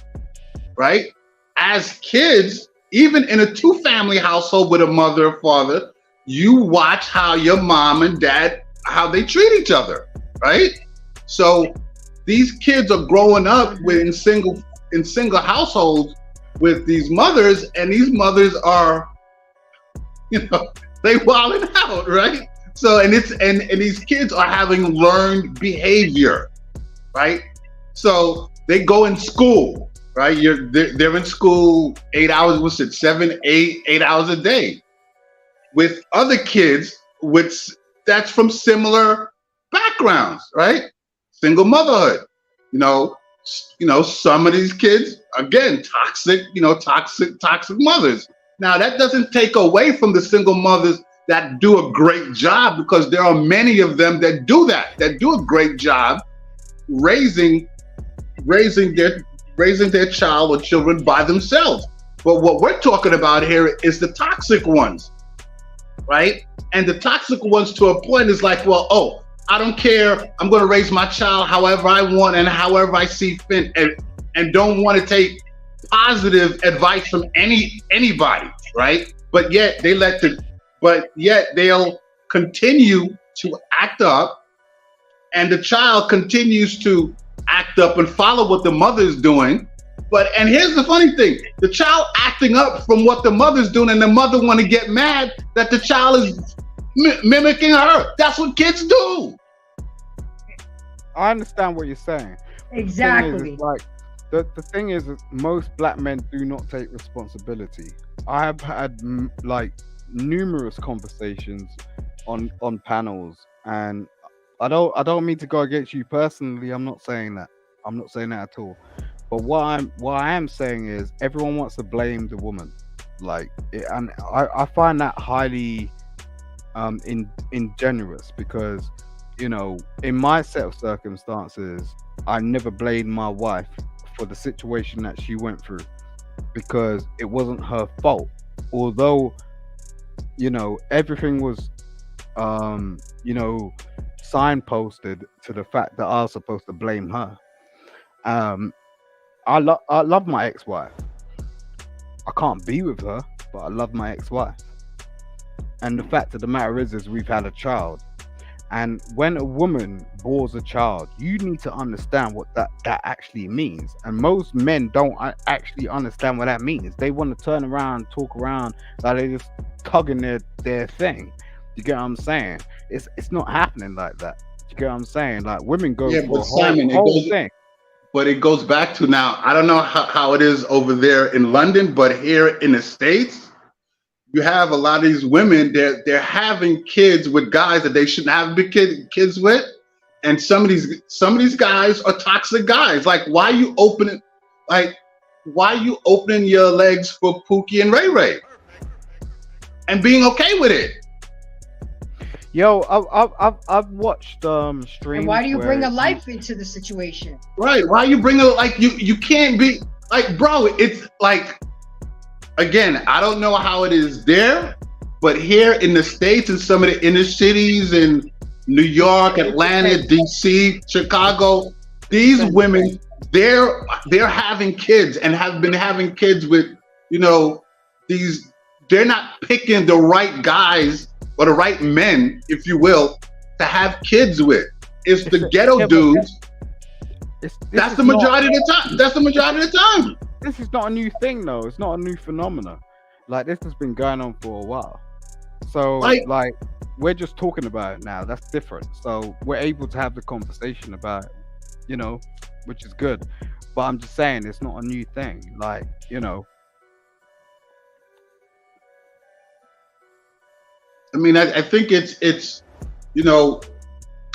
right? As kids, even in a two-family household with a mother or father, you watch how your mom and dad, how they treat each other, right? So these kids are growing up in single households with these mothers, and these mothers are, you know, they wilding out, right? So and these kids are having learned behavior, right? So they go in school, right? They're in school 8 hours, 8 hours a day, with other kids that's from similar backgrounds, right? Single motherhood, you know, some of these kids, again, toxic mothers. Now, that doesn't take away from the single mothers that do a great job, because there are many of them that do a great job raising their child or children by themselves. But what we're talking about here is the toxic ones, right? And the toxic ones, to a point, is like, well, oh, I don't care. I'm going to raise my child however I want and however I see fit, and don't want to take positive advice from anybody, right? But yet they'll continue to act up, and the child continues to act up and follow what the mother's doing. And here's the funny thing: the child acting up from what the mother's doing, and the mother want to get mad that the child is mimicking her. That's what kids do. I understand what you're saying. Exactly. The thing is, most black men do not take responsibility. I have had numerous conversations on panels, and I don't mean to go against you personally. I'm not saying that at all. But what I am saying is, everyone wants to blame the woman, and I find that highly ingenuous, because, you know, in my set of circumstances, I never blamed my wife for the situation that she went through, because it wasn't her fault. Although, you know, everything was signposted to the fact that I was supposed to blame her. I love my ex-wife. I can't be with her, but I love my ex-wife. And the fact of the matter is we've had a child. And when a woman bores a child, you need to understand what that actually means. And most men don't actually understand what that means. They want to turn around, talk around, like they're just tugging their thing. You get what I'm saying? It's not happening like that. You get what I'm saying? Like, women go for the whole thing. But it goes back to, now, I don't know how it is over there in London, but here in the States, you have a lot of these women, they're having kids with guys that they shouldn't have kids with. And some of these guys are toxic guys. Like, why are you opening your legs for Pookie and Ray Ray and being okay with it? Yo, I've watched streams. And why do you bring a life into the situation? Right. Why you bring you can't be like, bro, it's like, again, I don't know how it is there, but here in the States, in some of the inner cities in New York, Atlanta, DC, Chicago, these women, they're having kids and have been having kids with, you know, they're not picking the right guys or the right men, if you will, to have kids with. It's the ghetto dudes. That's the majority of the time. That's the majority of the time. This is not a new thing, though. It's not a new phenomenon. Like, this has been going on for a while. So, we're just talking about it now. That's different. So we're able to have the conversation about it, you know, which is good. But I'm just saying it's not a new thing. Like, you know. I mean, I think it's you know,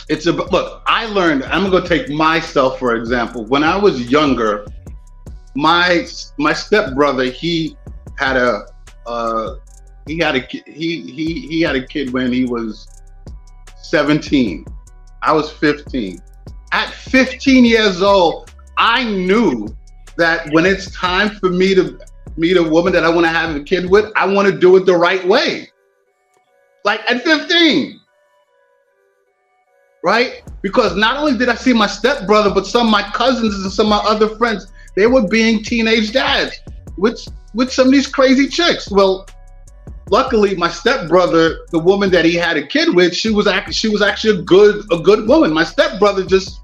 it's a look. I learned. I'm gonna take myself for example. When I was younger, my stepbrother, he had a he had a kid when he was 17. I was 15. At 15 years old, I knew that when it's time for me to meet a woman that I want to have a kid with, I want to do it the right way. Like at 15, right? Because not only did I see my stepbrother, but some of my cousins and some of my other friends, they were being teenage dads with some of these crazy chicks. Well, luckily, my stepbrother, the woman that he had a kid with, she was actually a good woman. My stepbrother just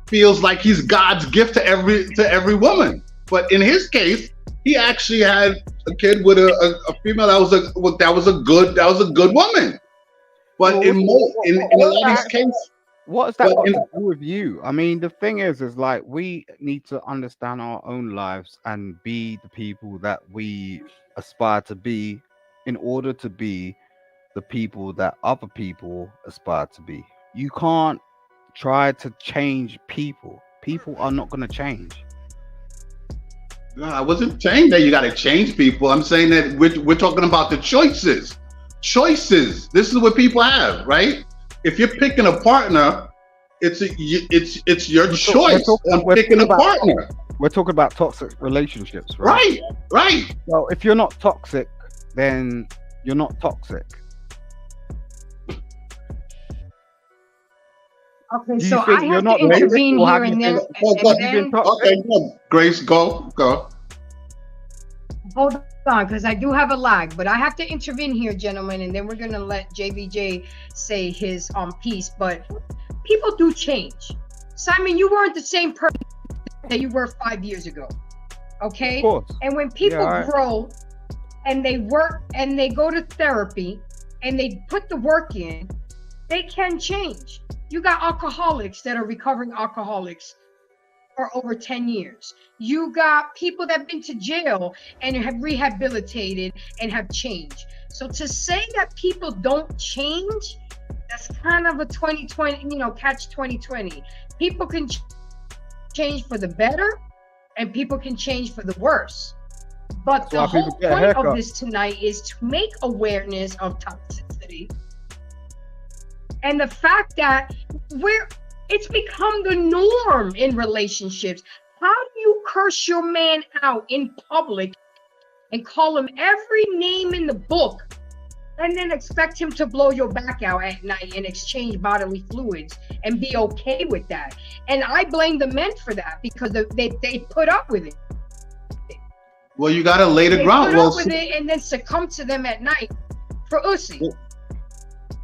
feels like he's God's gift to every woman. But in his case, he actually had a kid with a female that was a good woman. But Well, in a lot of these cases, what has that but got in- to do with you? I mean, the thing is like we need to understand our own lives and be the people that we aspire to be in order to be the people that other people aspire to be. You can't try to change people. People are not going to change. no, I wasn't saying that you got to change people. I'm saying that we're talking about the choices. Choices. This is what people have, right? If you're picking a partner, it's your choice on picking a partner. We're talking about toxic relationships, right? Right. So if you're not toxic, then you're not toxic. Okay, Do you so think I you're have to not intervene toxic, or here have you and been- there. have you been toxic? Okay, good. Grace, go. Hold on, because I do have a lag, but I have to intervene here, gentlemen, and then we're gonna let JBJ say his piece. But people do change. Simon, you weren't the same person that you were 5 years ago. Okay? Of course. And when people Yeah, all right. grow and they work and they go to therapy and they put the work in, they can change. You got alcoholics that are recovering alcoholics for over 10 years. You got people that have been to jail and have rehabilitated and have changed. So to say that people don't change, that's kind of a 2020, catch 2020. People can change for the better and people can change for the worse. But That's why the whole people get a point of haircut. this tonight is to make awareness of toxicity and the fact that it's become the norm in relationships. How do you curse your man out in public and call him every name in the book and then expect him to blow your back out at night and exchange bodily fluids and be okay with that? And I blame the men for that because they put up with it. Well, you got to lay the They ground. put up with it and then succumb to them at night for ussy.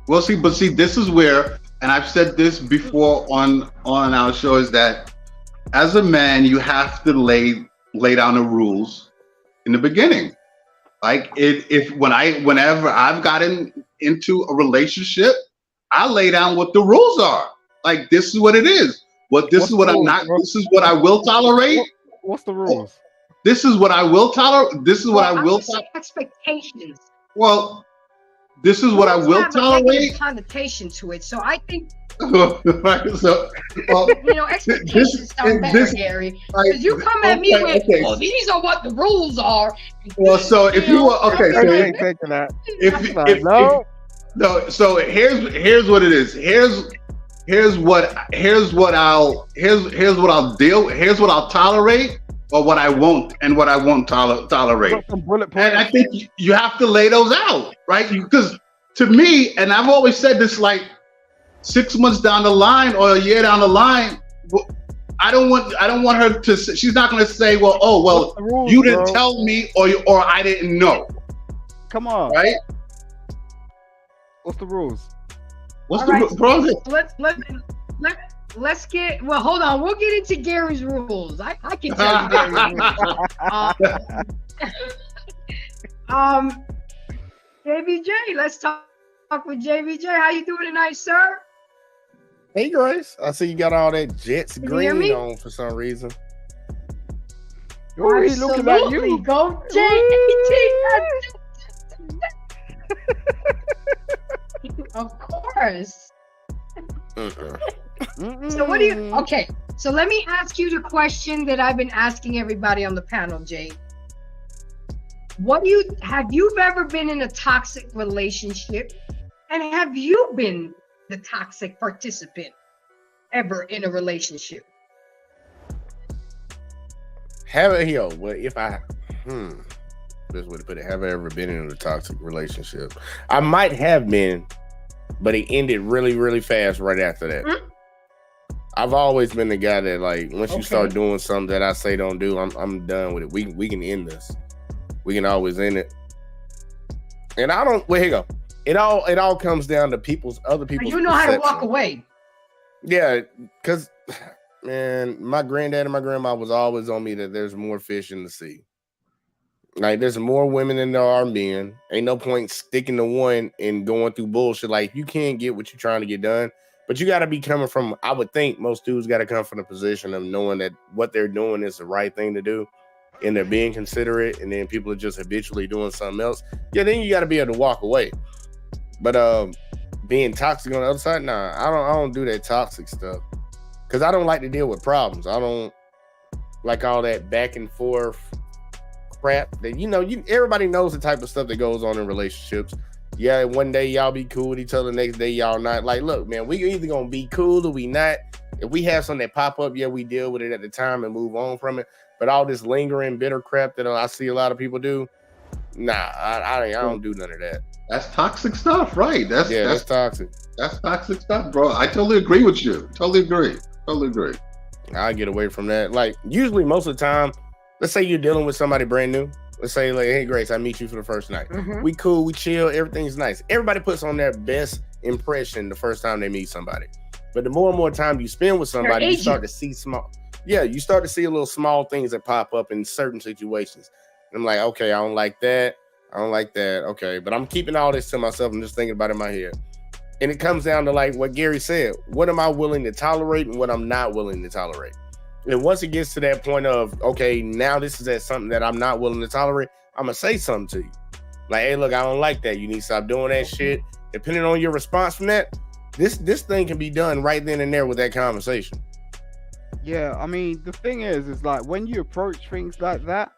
Well, see, this is where, and I've said this before on our show, is that as a man, you have to lay down the rules in the beginning. Like whenever I've gotten into a relationship, I lay down what the rules are. Like, this is what it is. This is what I'm not. This is what I will tolerate. What's the rules? This is what I will tolerate. This is what I will tolerate. Expectations. Well, this is what I will have a tolerate. negative connotation to it, so I think Right, so, well, expectations sound better, Gary. Because you come at me with, okay. "Well, these are what the rules are." Well, so if you were okay, so I ain't taking that. if No. no, so here's what it is. Here's what I'll tolerate, or what I won't, and what I won't tolerate. Got some bullet And I points. think you have to lay those out, right? Because to me, and I've always said this, like 6 months down the line or a year down the line, I don't want her to. She's not going to say, well, What's the rules, you didn't bro? tell me, or I didn't know, Come on. right? What's the rules? What's All the right, problem? let's get. Well, hold on. We'll get into Gary's rules. I can tell you Gary's rules. JBJ, let's talk Talk with JBJ. How you doing tonight, sir? Hey, Grace. I see you got all that Jets Can you hear green me? on for some reason. Ooh, he's looking at Absolutely. you. Go JBJ. Of course. So what do you? Okay. So let me ask you the question that I've been asking everybody on the panel, Jay. Have you ever been in a toxic relationship, and have you been the toxic participant ever in a relationship? Well, if I best way to put it, have I ever been in a toxic relationship? I might have been, but it ended really, really fast right after that. Mm-hmm. I've always been the guy that, like, once you Okay. start doing something that I say don't do, I'm done with it. We can end this. We can always end it. And I don't. Well, here you go. It all comes down to other people's. You know how to walk perception. away. Yeah, because man, my granddad and my grandma was always on me that there's more fish in the sea. Like, there's more women than there are men. Ain't no point sticking to one and going through bullshit. Like, you can't get what you're trying to get done. But you got to be coming from, I would think most dudes got to come from the position of knowing that what they're doing is the right thing to do. And they're being considerate. And then people are just habitually doing something else. Yeah, then you got to be able to walk away. But being toxic on the other side, nah, I don't do that toxic stuff. Because I don't like to deal with problems. I don't like all that back and forth crap that everybody knows the type of stuff that goes on in relationships. Yeah, one day y'all be cool with each other, next day y'all not. Like, look, man, we either gonna be cool or we not. If we have something that pop up, yeah, we deal with it at the time and move on from it. But all this lingering bitter crap that I see a lot of people do, nah, I don't do none of that. That's toxic stuff, right? That's toxic. That's toxic stuff, bro. I totally agree with you. Totally agree. I get away from that. Like, usually most of the time, let's say you're dealing with somebody brand new. Let's say, like, hey, Grace, I meet you for the first night. Mm-hmm. We cool, we chill, everything's nice. Everybody puts on their best impression the first time they meet somebody. But the more and more time you spend with somebody, you start to see you start to see a little small things that pop up in certain situations. And I'm like, okay, I don't like that. Okay, but I'm keeping all this to myself. I'm just thinking about it in my head. And it comes down to, like what Gary said, what am I willing to tolerate and what I'm not willing to tolerate? And once it gets to that point of, okay, now this is something that I'm not willing to tolerate, I'm going to say something to you. Like, hey, look, I don't like that. You need to stop doing that shit. Depending on your response from that, this thing can be done right then and there with that conversation. Yeah, I mean, the thing is like when you approach things like that,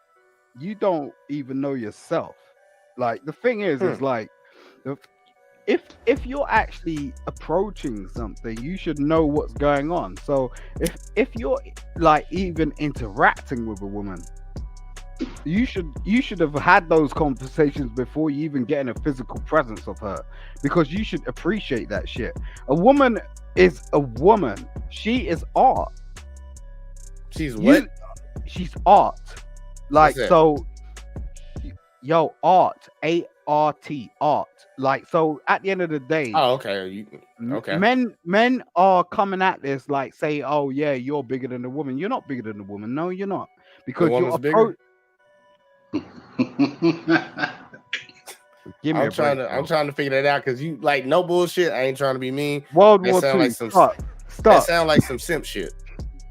you don't even know yourself. Like, the thing is like, if you're actually approaching something, you should know what's going on. So if you're like even interacting with a woman, you should have had those conversations before you even get in a physical presence of her, because you should appreciate that shit. A woman is a woman. She is art. She's what? She's art. Like, so, yo, art. A-R-T, art. Like, so at the end of the day, oh, okay, okay. Men are coming at this like, say, oh yeah, you're bigger than the woman. You're not bigger than the woman. No, you're not, because you're bigger. I'm trying to figure that out, because you, like, no bullshit. I ain't trying to be mean. World War II. Like Stop. That sound like some simp shit.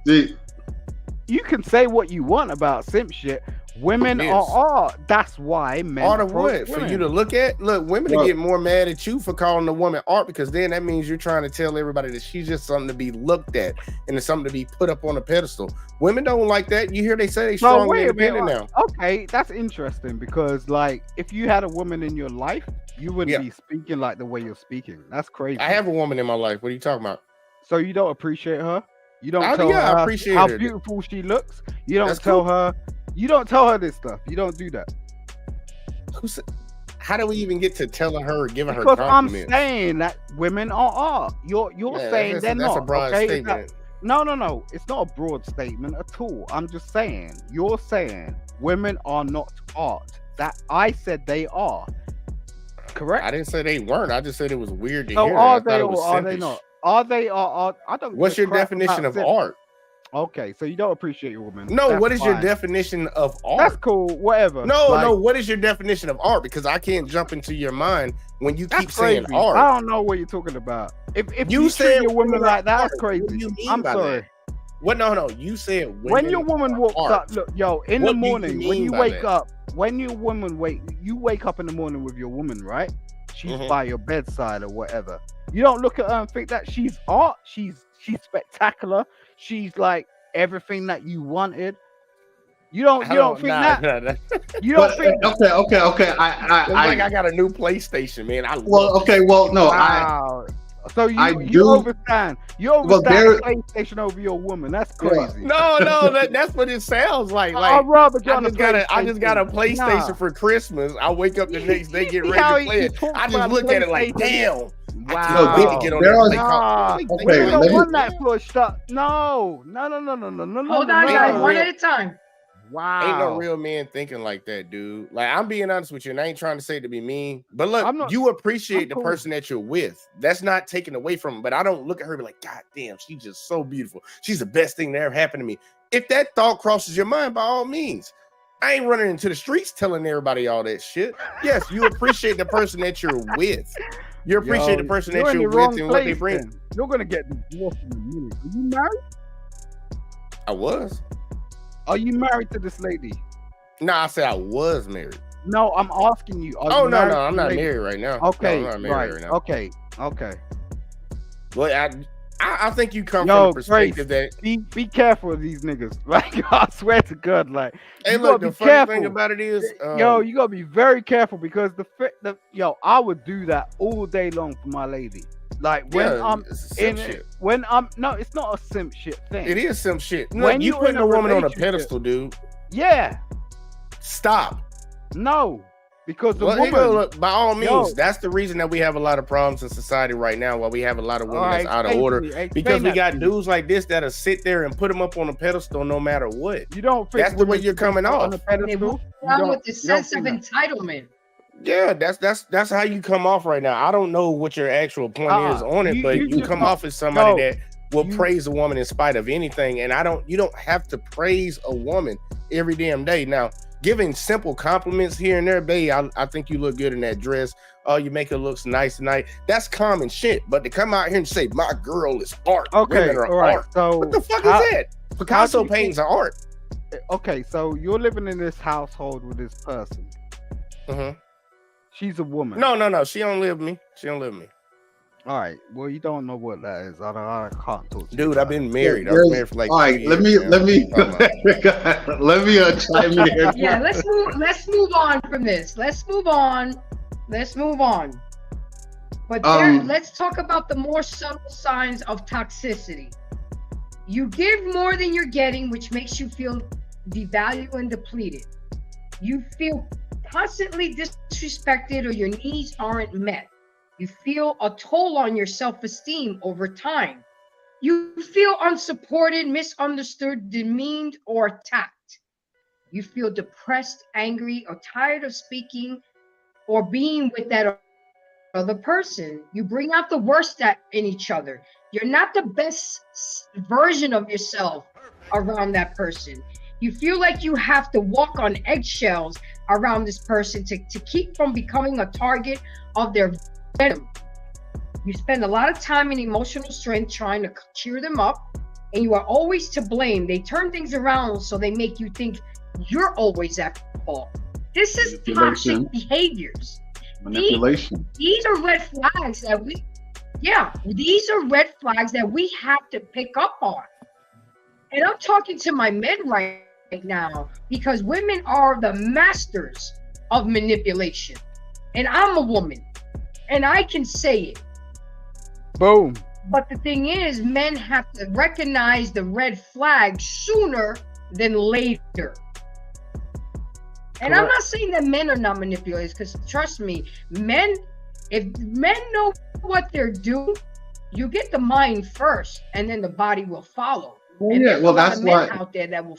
You can say what you want about simp shit. Women are art. That's why men art of what? women. For you to look at? Look, women get more mad at you for calling a woman art, because then that means you're trying to tell everybody that she's just something to be looked at and it's something to be put up on a pedestal. Women don't like that. You hear they say they strong and independent now. Okay, that's interesting, because, like, if you had a woman in your life, you wouldn't be speaking like the way you're speaking. That's crazy. I have a woman in my life. What are you talking about? So you don't appreciate her? You don't tell her how beautiful she looks? You don't tell her? You don't tell her this stuff. You don't do that. How do we even get to telling her or giving her Because compliments? I'm saying that women are art. You're saying they're not. That's a broad statement. No. It's not a broad statement at all. I'm just saying, you're saying women are not art. That I said they are. Correct? I didn't say they weren't. I just said it was weird to so hear. Are they or are they not? Are they or are I don't. What's your definition of art? Okay, so you don't appreciate your woman. No, That's what is your fine. definition of art? That's cool. Whatever. No, Like, no. What is your definition of art? Because I can't jump into your mind when you that's keep saying crazy. art. I don't know what you're talking about. If You you said treat your woman women like are that, that's art. What do crazy. you mean I'm by sorry. that? What? No. You said When your woman walks art. up, look, yo, in What the do you morning, when mean you by wake that? up, when your woman you wake up in the morning with your woman, right? She's Mhm. by your bedside or whatever. You don't look at her and think that she's art. She's spectacular. She's like everything that you wanted. You don't think that. Nah. You don't But think that. okay. It's like I got a new PlayStation, man. I Well, love okay. Well, no, Wow. So you I you do- overstand. You overstand there- the PlayStation over your woman. That's crazy. No, that's what it sounds like. I'd rather get I on the just got a PlayStation Nah. for Christmas. I wake up the next day, get See ready how to he play it. talks I just about look at it like, PlayStation? damn. Wow. I can't wait to get on there that are- play Nah. console. Okay, Women don't let me- want that push up. No. Hold on, guys, one at a time. Wow. Ain't no real man thinking like that, dude. Like, I'm being honest with you, and I ain't trying to say it to be mean, but look, I'm not- you appreciate I'm the cool. person that you're with. That's not taken away from him, but I don't look at her and be like, God damn, she's just so beautiful. She's the best thing that ever happened to me. If that thought crosses your mind, by all means. I ain't running into the streets telling everybody all that shit. Yes, you appreciate the person that you're with. You appreciate the person that you're with and what they bring. Then. You're gonna get divorced in a minute. Are you married? I was. Are you married to this lady? No, I said I was married. No, I'm asking you. Are Oh, you no, married to I'm the not lady? married right now. Okay, No, I'm not married right now. Okay. But I think you come Yo, from the perspective Grace, that, be careful of these niggas. Like, I swear to God, like, hey, you look, gotta the be funny careful. thing about it is, Yo, you gotta be very careful because I would do that all day long for my lady. Like when yeah, I'm it's some in shit. it, no, it's not a simp shit thing. It is some shit. When When you you're putting in a a woman on a relationship- pedestal, dude. Yeah, Stop. no, because the Well, here woman. go, look, by all means, Yo. that's the reason that we have a lot of problems in society right now. Why we have a lot of women All right, that's out of explain to order me, explain because we that got to me. dudes like this that'll sit there and put them up on a pedestal no matter what. You don't think That's the way women you're should be coming put off. on a pedestal? They move You around don't- with the you don't sense of think that? entitlement. Yeah, that's how you come off right now. I don't know what your actual point is on it, but you just come don't- off as somebody no, that will you- praise a woman in spite of anything. And you don't have to praise a woman every damn day. Now, giving simple compliments here and there, babe, I think you look good in that dress. Oh, you make her look nice tonight. That's common shit. But to come out here and say my girl is art, Okay, women are all right. art. So What the fuck how- is that? Picasso do you paintings are art. Okay, so you're living in this household with this person. Mhm. She's a woman. No. She don't live with me. She don't live with me. All right. Well, you don't know what that is. I can't talk to you. Dude, about I've been it. married. I was married for like all 2 right. years, Let me man. What you talking about? let me chime in here. Yeah, let's move on from this. Let's move on. But let's talk about the more subtle signs of toxicity. You give more than you're getting, which makes you feel devalued and depleted. You feel constantly disrespected or your needs aren't met. You feel a toll on your self-esteem over time. You feel unsupported, misunderstood, demeaned, or attacked. You feel depressed, angry, or tired of speaking or being with that other person. You bring out the worst in each other. You're not the best version of yourself around that person. You feel like you have to walk on eggshells around this person to keep from becoming a target of their venom. You spend a lot of time and emotional strength trying to cheer them up, and you are always to blame. They turn things around so they make you think you're always at fault. This is toxic behaviors. Manipulation. These are red flags that these are red flags that we have to pick up on. And I'm talking to my men right now because women are the masters of manipulation. And I'm a woman and I can say it. Boom. But the thing is, men have to recognize the red flag sooner than later. And I'm not saying that men are not manipulators, because trust me, if men know what they're doing, you get the mind first, and then the body will follow. Oh, and yeah, there's well, a lot that's of men why. out there that will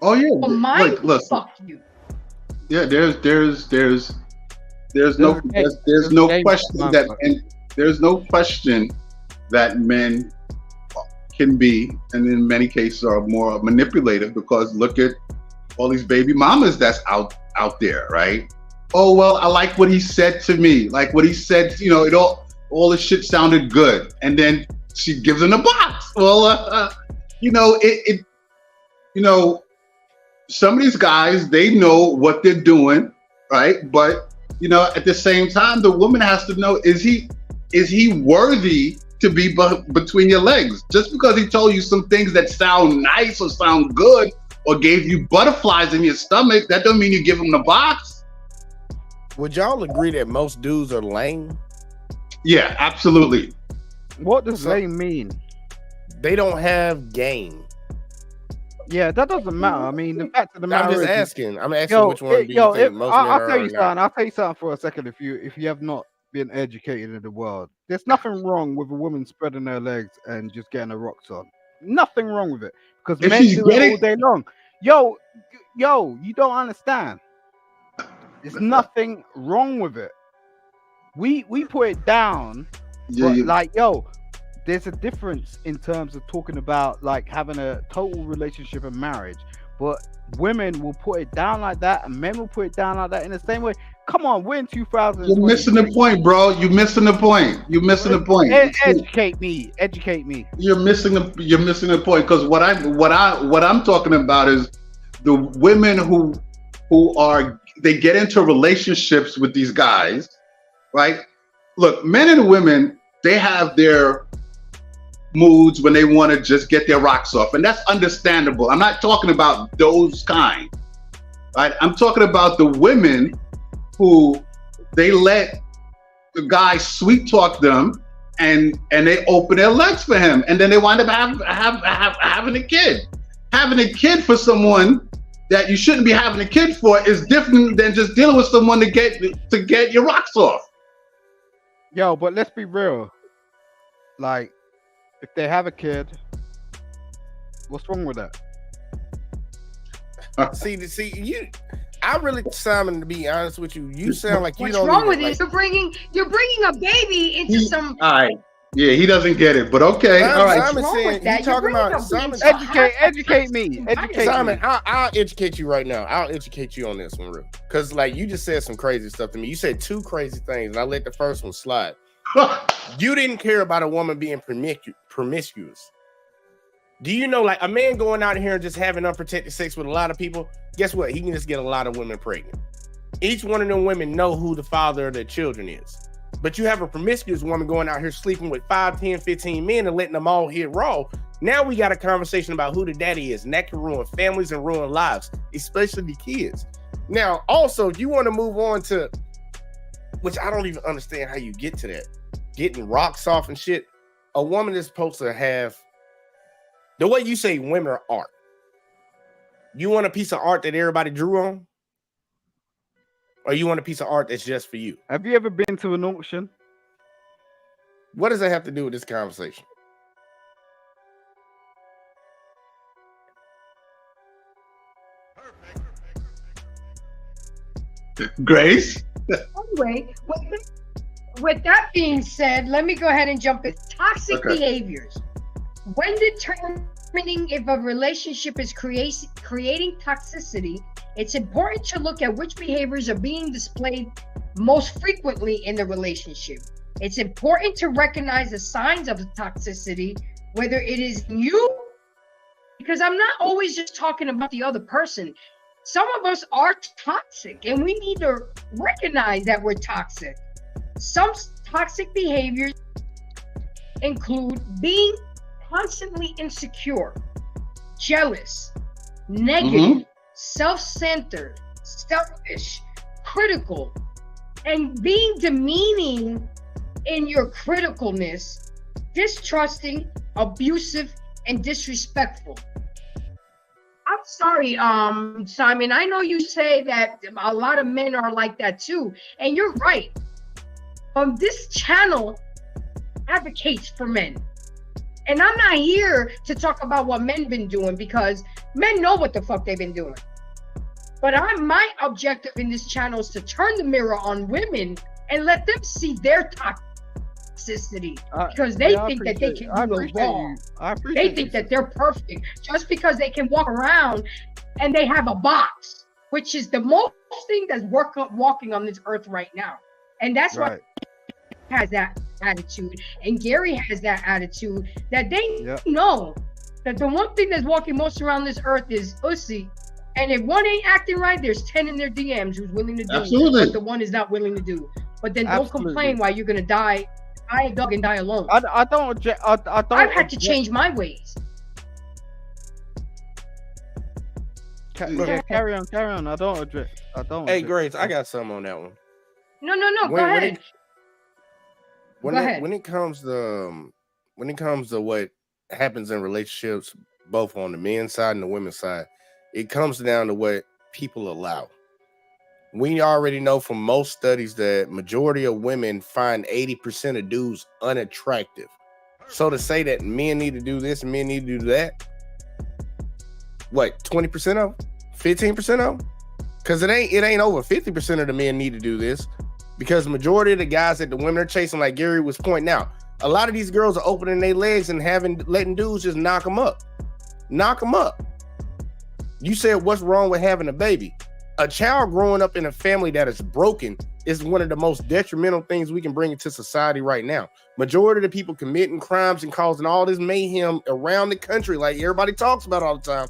Oh yeah, mind listen. fuck you. Yeah, there's no question that men can can be, and in many cases are more manipulative, because look at all these baby mamas that's out there, right? Oh, well, I like what he said to me. Like what he said, it all the shit sounded good. And then she gives him a box. Well, some of these guys, they know what they're doing, right? But, at the same time, the woman has to know, is he worthy to be between your legs? Just because he told you some things that sound nice or sound good or gave you butterflies in your stomach, that don't mean you give him the box. Would y'all agree that most dudes are lame? Yeah, absolutely. What does lame mean? They don't have game. Yeah, that doesn't matter. I mean, the fact of the matter I'm just is, asking. I'm asking which one do you think most men I'll are tell you or not? something. I'll tell you something for a second. If you have not been educated in the world, there's nothing wrong with a woman spreading her legs and just getting her rocks on. Nothing wrong with it, because If men she's do it getting- all day long. Yo, you don't understand. There's nothing wrong with it. We put it down, but like, there's a difference in terms of talking about like having a total relationship and marriage. But women will put it down like that, and men will put it down like that in the same way. Come on, we're in 2000. You're missing the point, bro. You're missing the point. Educate me. You're missing the point, because what I'm talking about is the women who they get into relationships with these guys, right? Look, men and women, they have their moods when they want to just get their rocks off, and that's understandable. I'm not talking about those kind, right? I'm talking about the women who they let the guy sweet talk them, and they open their legs for him, and then they wind up having a kid. Having a kid for someone that you shouldn't be having a kid for is different than just dealing with someone to get your rocks off. Yo, but let's be real. Like, if they have a kid, what's wrong with that? See, you. I really, Simon, to be honest with you, you sound like you What's don't. wrong with like, it? You're bringing a baby into some. All right. Yeah, he doesn't get it, but okay. All right. Simon What's wrong saying with that? you talking You're about bringing Simon. Educate me. Simon, I'll educate you right now. I'll educate you on this one, real. Because like you just said some crazy stuff to me. You said two crazy things, and I let the first one slide. You didn't care about a woman being promiscuous. Do you know, like, a man going out here and just having unprotected sex with a lot of people, guess what? He can just get a lot of women pregnant. Each one of them women know who the father of their children is. But you have a promiscuous woman going out here sleeping with 5, 10, 15 men and letting them all hit raw. Now we got a conversation about who the daddy is, and that can ruin families and ruin lives, especially the kids. Now, also, you want to move on to, which I don't even understand how you get to that, getting rocks off and shit. A woman is supposed to have, the way you say women are art. You want a piece of art that everybody drew on? Or you want a piece of art that's just for you? Have you ever been to an auction? What does that have to do with this conversation? Grace? Anyway, with that being said, let me go ahead and jump in. Toxic behaviors. When determining if a relationship is creating toxicity, it's important to look at which behaviors are being displayed most frequently in the relationship. It's important to recognize the signs of toxicity, whether it is you, because I'm not always just talking about the other person. Some of us are toxic, and we need to recognize that we're toxic. Some toxic behaviors include being constantly insecure, jealous, negative, self-centered, selfish, critical, and being demeaning in your criticalness, distrusting, abusive, and disrespectful. I'm sorry, Simon. I know you say that a lot of men are like that too, and you're right. This channel advocates for men. And I'm not here to talk about what men been doing, because men know what the fuck they've been doing. But my objective in this channel is to turn the mirror on women and let them see their toxicity because they think that they can do no wrong. They think that they're perfect just because they can walk around and they have a box, which is the most thing that's walking on this earth right now. And that's why he has that attitude, and Gary has that attitude that they know that the one thing that's walking most around this earth is Ussy. And if one ain't acting right, there's 10 in their DMs who's willing to do what the one is not willing to do. But then don't complain why you're gonna die a dog and die alone. I don't. I've had to change my ways. Carry on. I don't. Hey, Grace, I got something on that one. No. Go ahead. When it comes to what happens in relationships, both on the men's side and the women's side, it comes down to what people allow. We already know from most studies that majority of women find 80% of dudes unattractive. So to say that men need to do this and men need to do that, what, 20% of them? 15% of them? Because it ain't over 50% of the men need to do this. Because majority of the guys that the women are chasing, like Gary was pointing out, a lot of these girls are opening their legs and letting dudes just knock them up. You said, what's wrong with having a baby? A child growing up in a family that is broken is one of the most detrimental things we can bring into society right now. Majority of the people committing crimes and causing all this mayhem around the country, like everybody talks about all the time,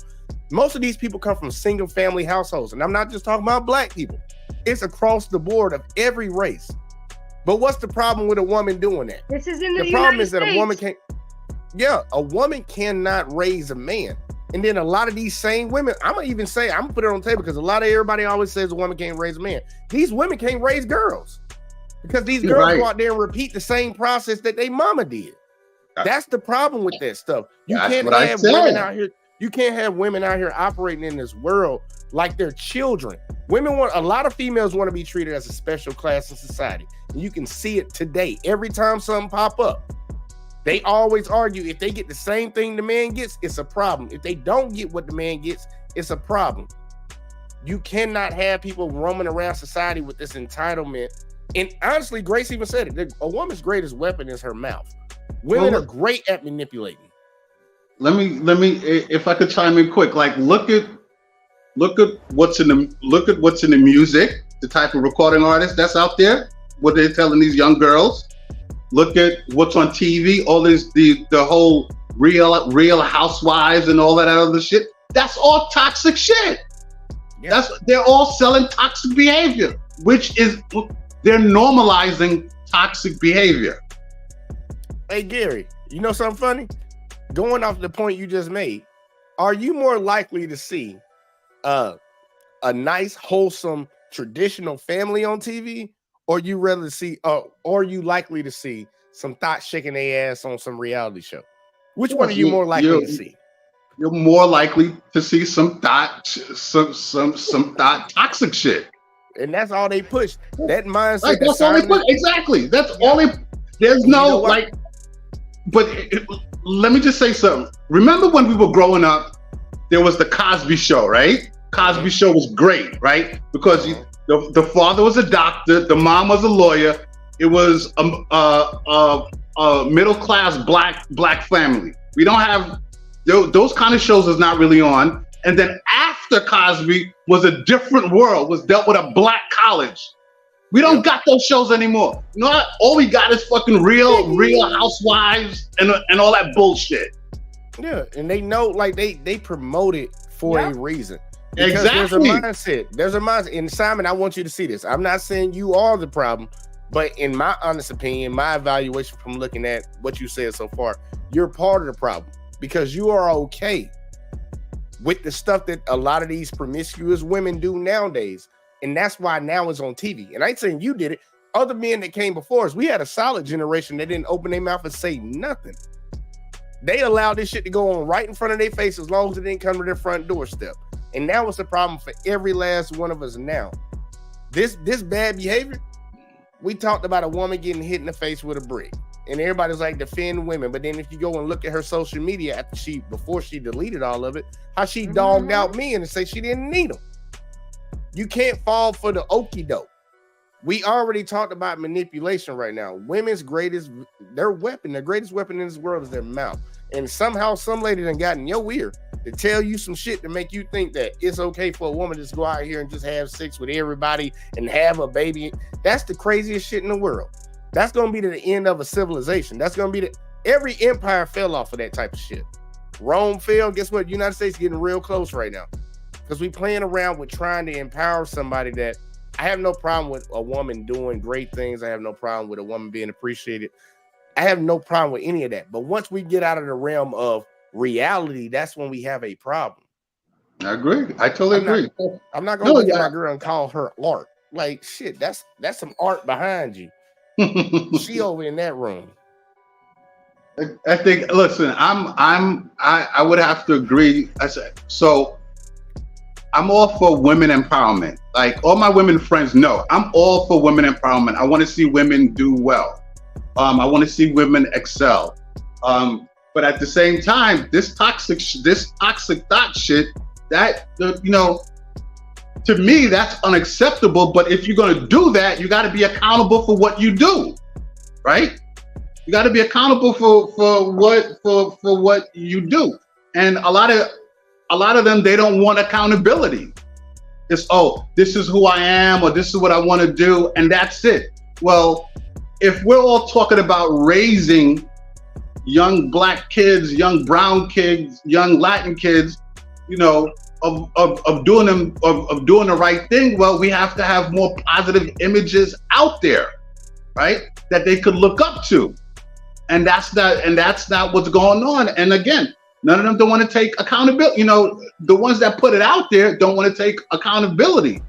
most of these people come from single family households. And I'm not just talking about black people. It's across the board of every race. But what's the problem with a woman doing that? This is in the problem United is that States. a woman cannot raise a man. And then a lot of these same women, I'm gonna put it on the table because a lot of everybody always says a woman can't raise a man. These women can't raise girls because these girls go out there and repeat the same process that they mama did. That's the problem with that stuff. You can't have women out here. You can't have women out here operating in this world like they're children. A lot of females want to be treated as a special class in society. And you can see it today. Every time something pop up, they always argue if they get the same thing the man gets, it's a problem. If they don't get what the man gets, it's a problem. You cannot have people roaming around society with this entitlement. And honestly, Grace even said it. A woman's greatest weapon is her mouth. Women are great at manipulating. Let me, if I could chime in quick, like look at what's in the music, the type of recording artist that's out there, what they're telling these young girls. Look at what's on TV, all this, the whole real housewives and all that other shit. That's all toxic shit. Yeah. They're all selling toxic behavior, which is, they're normalizing toxic behavior. Hey, Gary, you know something funny? Going off the point you just made, are you more likely to see a nice, wholesome, traditional family on TV, or you rather see, or are you likely to see some thought shaking their ass on some reality show? Which one are you more likely to see? You're more likely to see some thought toxic shit. And that's all they push. That mindset. Like, that's all they push. Exactly. That's all they. There's no like. But let me just say something. Remember when we were growing up, there was the Cosby Show, right? Cosby Show was great, right? Because the father was a doctor, the mom was a lawyer. It was a middle class black family. We don't have those kind of shows is not really on. And then after Cosby was a different world, was dealt with a black college. We don't got those shows anymore. You know what? All we got is fucking real housewives and all that bullshit. Yeah, and they know, like they promote it for a reason. Because exactly. There's a mindset. And Simon, I want you to see this. I'm not saying you are the problem, but in my honest opinion, my evaluation from looking at what you said so far, you're part of the problem because you are okay with the stuff that a lot of these promiscuous women do nowadays. And that's why now it's on TV. And I ain't saying you did it. Other men that came before us, we had a solid generation that didn't open their mouth and say nothing. They allowed this shit to go on right in front of their face as long as it didn't come to their front doorstep. And now it's a problem for every last one of us now. This bad behavior, we talked about a woman getting hit in the face with a brick. And everybody's like, defend women. But then if you go and look at her social media before she deleted all of it, how she dogged out men and say she didn't need them. You can't fall for the okie doke. We already talked about manipulation right now. Women's greatest weapon in this world is their mouth. And somehow some lady done got in your ear to tell you some shit to make you think that it's okay for a woman to just go out here and just have sex with everybody and have a baby. That's the craziest shit in the world. That's going to be the end of a civilization. That's going to be every empire fell off of that type of shit. Rome fell. Guess what? United States getting real close right now because we playing around with trying to empower somebody that I have no problem with a woman doing great things. I have no problem with a woman being appreciated. I have no problem with any of that. But once we get out of the realm of reality, that's when we have a problem. I agree. I totally agree. I'm not going to look at my girl and call her art. Like, shit, that's some art behind you. She over in that room. I think. Listen, I would have to agree. I said so. I'm all for women empowerment. Like all my women friends know, I'm all for women empowerment. I want to see women do well. I want to see women excel. But at the same time, this toxic thought shit, that to me, that's unacceptable. But if you're going to do that, you got to be accountable for what you do, right? You got to be accountable for what you do. And a lot of them, they don't want accountability. It's, this is who I am, or this is what I want to do, and that's it. Well, if we're all talking about raising young black kids, young brown kids, young Latin kids, of doing the right thing, well, we have to have more positive images out there, right? That they could look up to. And that's not what's going on. And again, none of them don't want to take accountability. The ones that put it out there don't want to take accountability.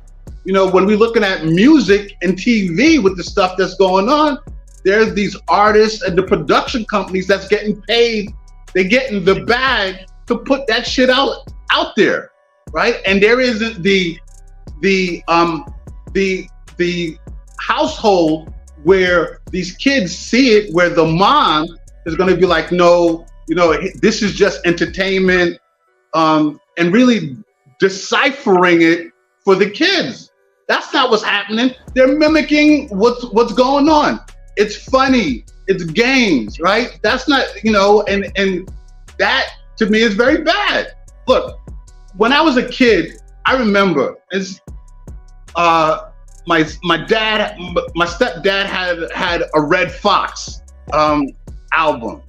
When we're looking at music and TV with the stuff that's going on, there's these artists and the production companies that's getting paid. They're getting the bag to put that shit out there, right? And there isn't the household where these kids see it, where the mom is going to be like, no, this is just entertainment, and really deciphering it for the kids. That's not what's happening. They're mimicking what's going on. It's funny. It's games, right? That's not, and that to me is very bad. Look, when I was a kid, I remember my stepdad had a Red Fox album.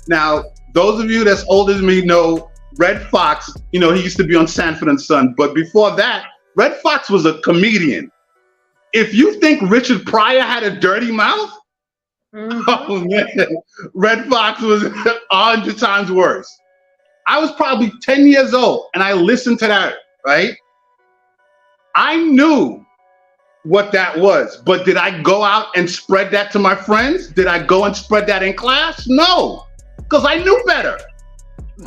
Now, those of you that's older than me know Red Fox, he used to be on Sanford and Son. But before that, Red Fox was a comedian. If you think Richard Pryor had a dirty mouth, oh man, Red Fox was 100 times worse. I was probably 10 years old and I listened to that, right? I knew what that was, but did I go out and spread that to my friends? Did I go and spread that in class? No, because I knew better,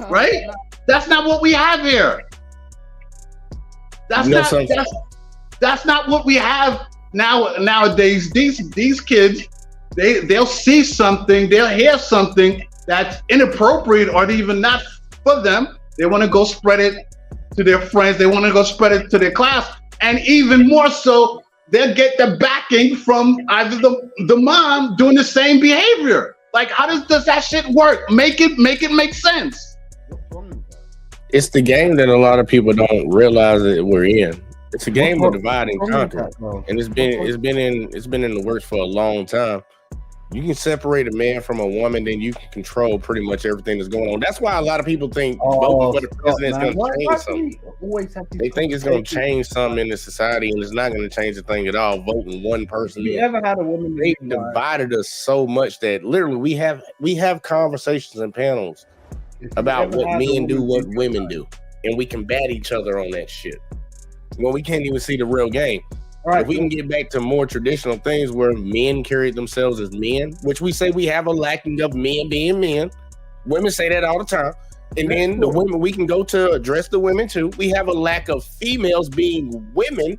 right? That's not what we have here. That's not what we have nowadays. These kids, they'll see something, they'll hear something that's inappropriate or even not for them. They want to go spread it to their friends. They want to go spread it to their class, and even more so, they'll get the backing from either the mom doing the same behavior. Like, how does that shit work? Make it make sense. It's the game that a lot of people don't realize that we're in. It's a game of divide and conquer, and it's been in the works for a long time. You can separate a man from a woman, then you can control pretty much everything that's going on. That's why a lot of people think voting for the president is going to change something. They think it's going to change something in the society, and it's not going to change a thing at all. Voting one person. You ever had a woman? They divided us so much that literally we have conversations and panels about what men do, what women do, and we combat each other on that shit. When we can't even see the real game. Right. If we can get back to more traditional things where men carry themselves as men, which we say we have a lacking of men being men. Women say that all the time. And then the women, we can go to address the women too. We have a lack of females being women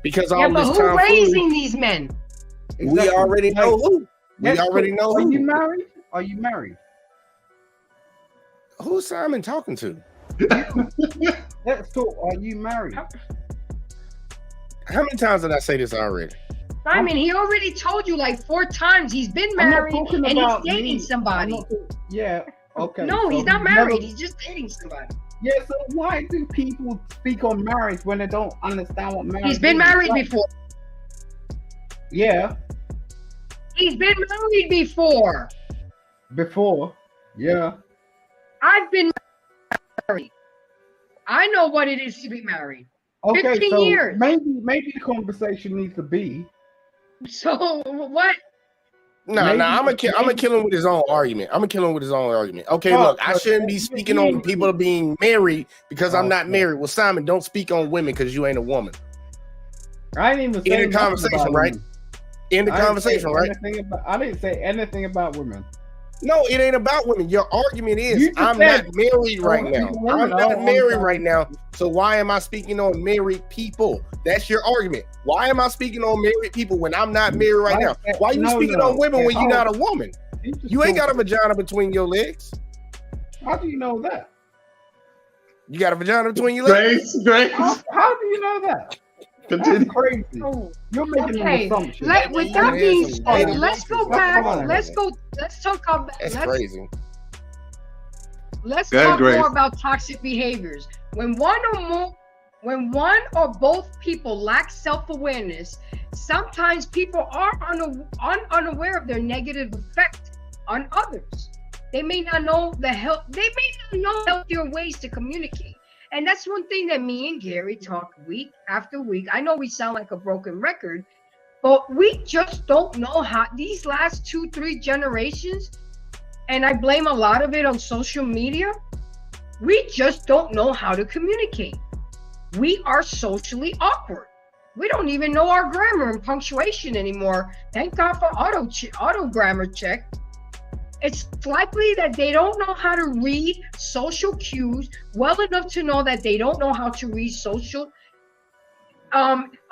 because all this time. Who's raising these men? We already know who. We already know who. Are you married? Are you married? Who's Simon talking to? Let's talk. Are you married? How many times did I say this already? Simon, he already told you like 4 times he's been I'm not married talking and about he's dating me. somebody. Yeah. Okay. No, so he's not never- married. He's just dating somebody. Yeah. So why do people speak on marriage when they don't understand what marriage? He's been is? married Like, before. Yeah. He's been married before. Before. Yeah. I've been married. I know what it is to be married. Okay. 15 so years. maybe the conversation needs to be. So what? No, Maybe- I'm gonna kill him with his own argument. Okay, Fuck, look, I but shouldn't be you- speaking you- on people being married because I'm not Okay. married. Well, Simon, don't speak on women because you ain't a woman. I didn't even say In the nothing conversation, about right? women. In the I didn't conversation, say right? I didn't say anything about women. No, it ain't about women. Your argument You is just I'm said- not married right Oh, now. women, I'm I not don't married understand. right now. So why am I speaking on married people? That's your argument. Why am I speaking on married people when I'm not married right now? Why are you speaking on women when you're not a woman? You ain't got a vagina between your legs. How do you know that? You got a vagina between your legs. Grace. How do you know that? That's Continue. crazy. Oh, You're making okay. an assumption. With that being said, That's let's go fine. back. Let's talk about. That's Let's crazy. Let's Go ahead, talk Grace. more about toxic behaviors. When one or both people lack self-awareness, sometimes people are unaware of their negative effect on others. They may not know healthier ways to communicate. And that's one thing that me and Gary talk week after week. I know we sound like a broken record, but we just don't know how these last 2-3 generations, and I blame a lot of it on social media, we just don't know how to communicate. We are socially awkward. We don't even know our grammar and punctuation anymore. Thank God for auto grammar check. It's likely that they don't know how to read social cues well enough to know that they don't know how to read social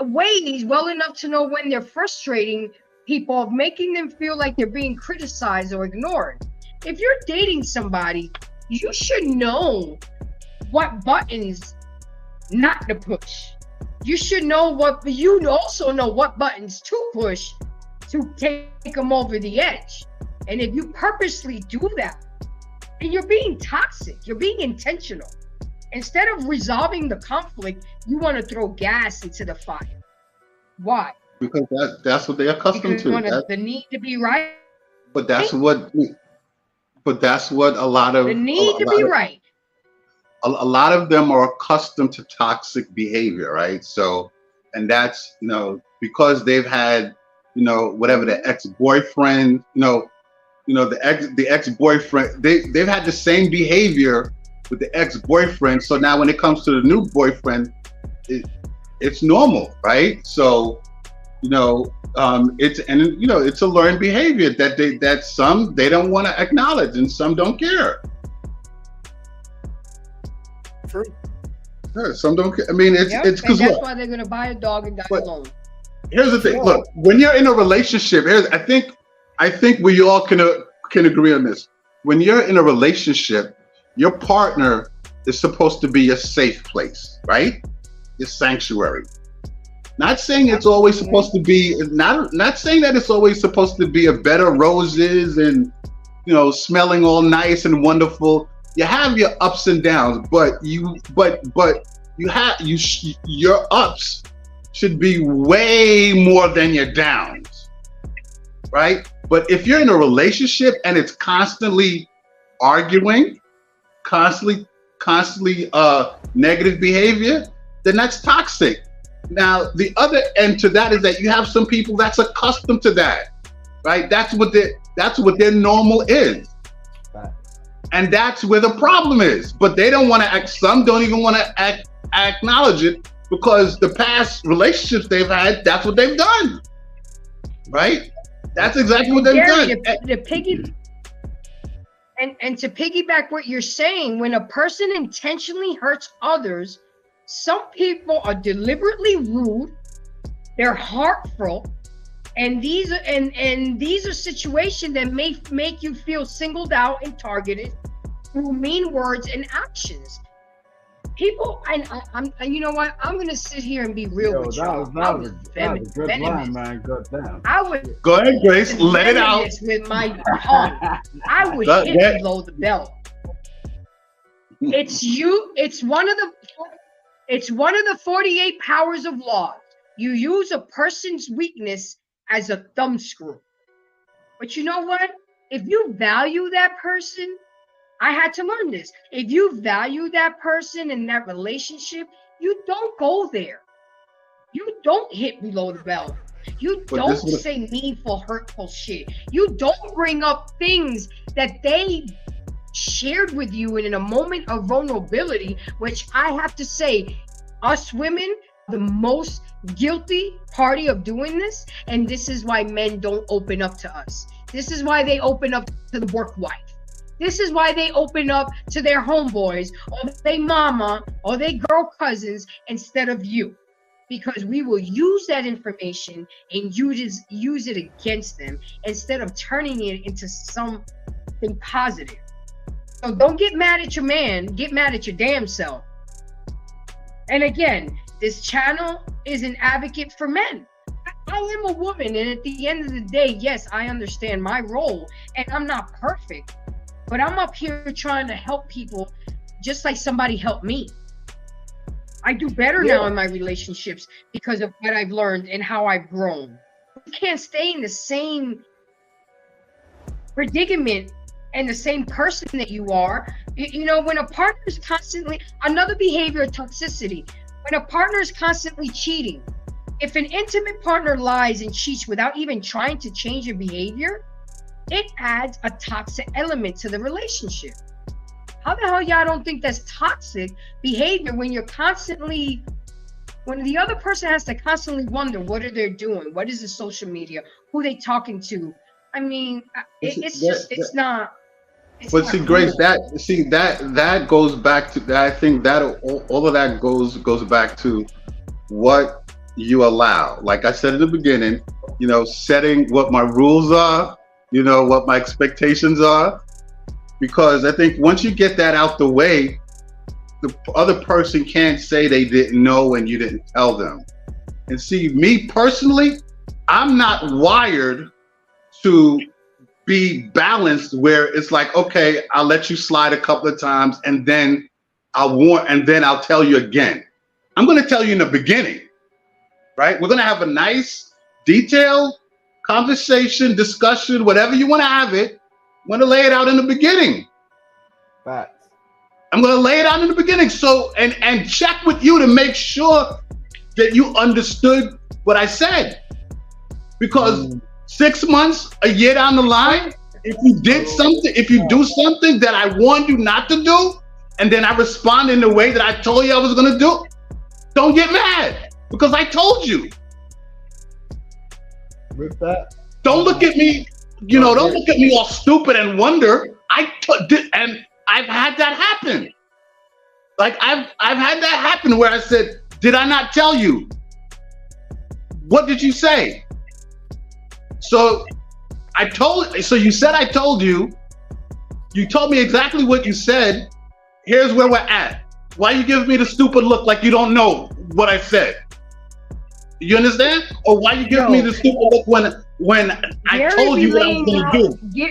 ways well enough to know when they're frustrating people, making them feel like they're being criticized or ignored. If you're dating somebody, you should know what buttons not to push. You should know you also know what buttons to push to take them over the edge. And if you purposely do that, then you're being toxic, you're being intentional. Instead of resolving the conflict, you want to throw gas into the fire. Why? Because that's what they're accustomed Because you want to. the need to be right. But that's what a lot of The need to be right. a lot of them are accustomed to toxic behavior, right? So, and that's, because they've had, whatever the ex-boyfriend, the ex-boyfriend, they've had the same behavior with the ex-boyfriend. So now when it comes to the new boyfriend, it's normal, right? So, it's a learned behavior that some they don't want to acknowledge and some don't care. True. Yeah, some don't care. I mean, it's Yep, because and that's why they're gonna buy a dog and die But- alone. here's the thing. Look, when you're in a relationship, I think we all can agree on this. When you're in a relationship, your partner is supposed to be a safe place, right? Your sanctuary. Not saying it's always supposed to be not saying that it's always supposed to be a bed of roses and smelling all nice and wonderful. You have your ups and downs, but your ups should be way more than your downs, right? But if you're in a relationship and it's constantly arguing, constantly negative behavior, then that's toxic. Now, the other end to that is that you have some people that's accustomed to that, right? That's what their normal is. And that's where the problem is. But they don't want to act, some don't even want to acknowledge it because the past relationships they've had, that's what they've done. Right? That's exactly what they've Gary, done. And to piggyback what you're saying, when a person intentionally hurts others, some people are deliberately rude, they're hurtful, and these are situations that may make you feel singled out and targeted through mean words and actions. People, and you know what? I'm gonna sit here and be real with y'all. That was a good line, man. Good damn. I would Go ahead, Grace. Let it out. with my tongue. I would hit below the belt. It's you. It's one of the 48 powers of law. You use a person's weakness as a thumbscrew. But you know what? If you value that person, I had to learn this. If you value that person in that relationship, you don't go there. You don't hit below the belt. You don't say meaningful, hurtful shit. You don't bring up things that they shared with you in a moment of vulnerability, which I have to say, us women, the most guilty party of doing this, and this is why men don't open up to us. This is why they open up to the work wife. This is why they open up to their homeboys or their mama or their girl cousins instead of you. Because we will use that information and use it against them instead of turning it into something positive. So don't get mad at your man, get mad at your damn self. And again, this channel is an advocate for men. I am a woman, and at the end of the day, yes, I understand my role, and I'm not perfect, but I'm up here trying to help people just like somebody helped me. I do better now in my relationships because of what I've learned and how I've grown. You can't stay in the same predicament and the same person that you are. You know, when a partner is constantly, another behavior of toxicity, when a partner is constantly cheating, if an intimate partner lies and cheats without even trying to change your behavior, it adds a toxic element to the relationship. How the hell y'all don't think that's toxic behavior when you're constantly, when the other person has to constantly wonder what are they doing, what is the social media, who they talking to? I mean, it's not. But see, Grace, that goes back to that. I think that all of that goes back to what you allow. Like I said in the beginning, you know, setting what my rules are, you know, what my expectations are. Because I think once you get that out the way, the other person can't say they didn't know and you didn't tell them. And see, me personally, I'm not wired to be balanced where it's like, okay, I'll let you slide a couple of times and then I'll tell you again. I'm going to tell you in the beginning, right? We're going to have a nice, detailed conversation, discussion, whatever you want to have it. I'm going to lay it out in the beginning. Facts. I'm going to lay it out in the beginning. So, and check with you to make sure that you understood what I said. Because 6 months, a year down the line, if you did something, if you do something that I warned you not to do, and then I respond in the way that I told you I was going to do, don't get mad because I told you. With that, don't look at me, you know, don't look at me all stupid and wonder. And I've had that happen. Like I've had that happen where I said, did I not tell you? What did you say? So you said I told you. You told me exactly what you said. Here's where we're at. Why you give me the stupid look like you don't know what I said? You understand? Or why you give me the stupid look when I told you what I was going to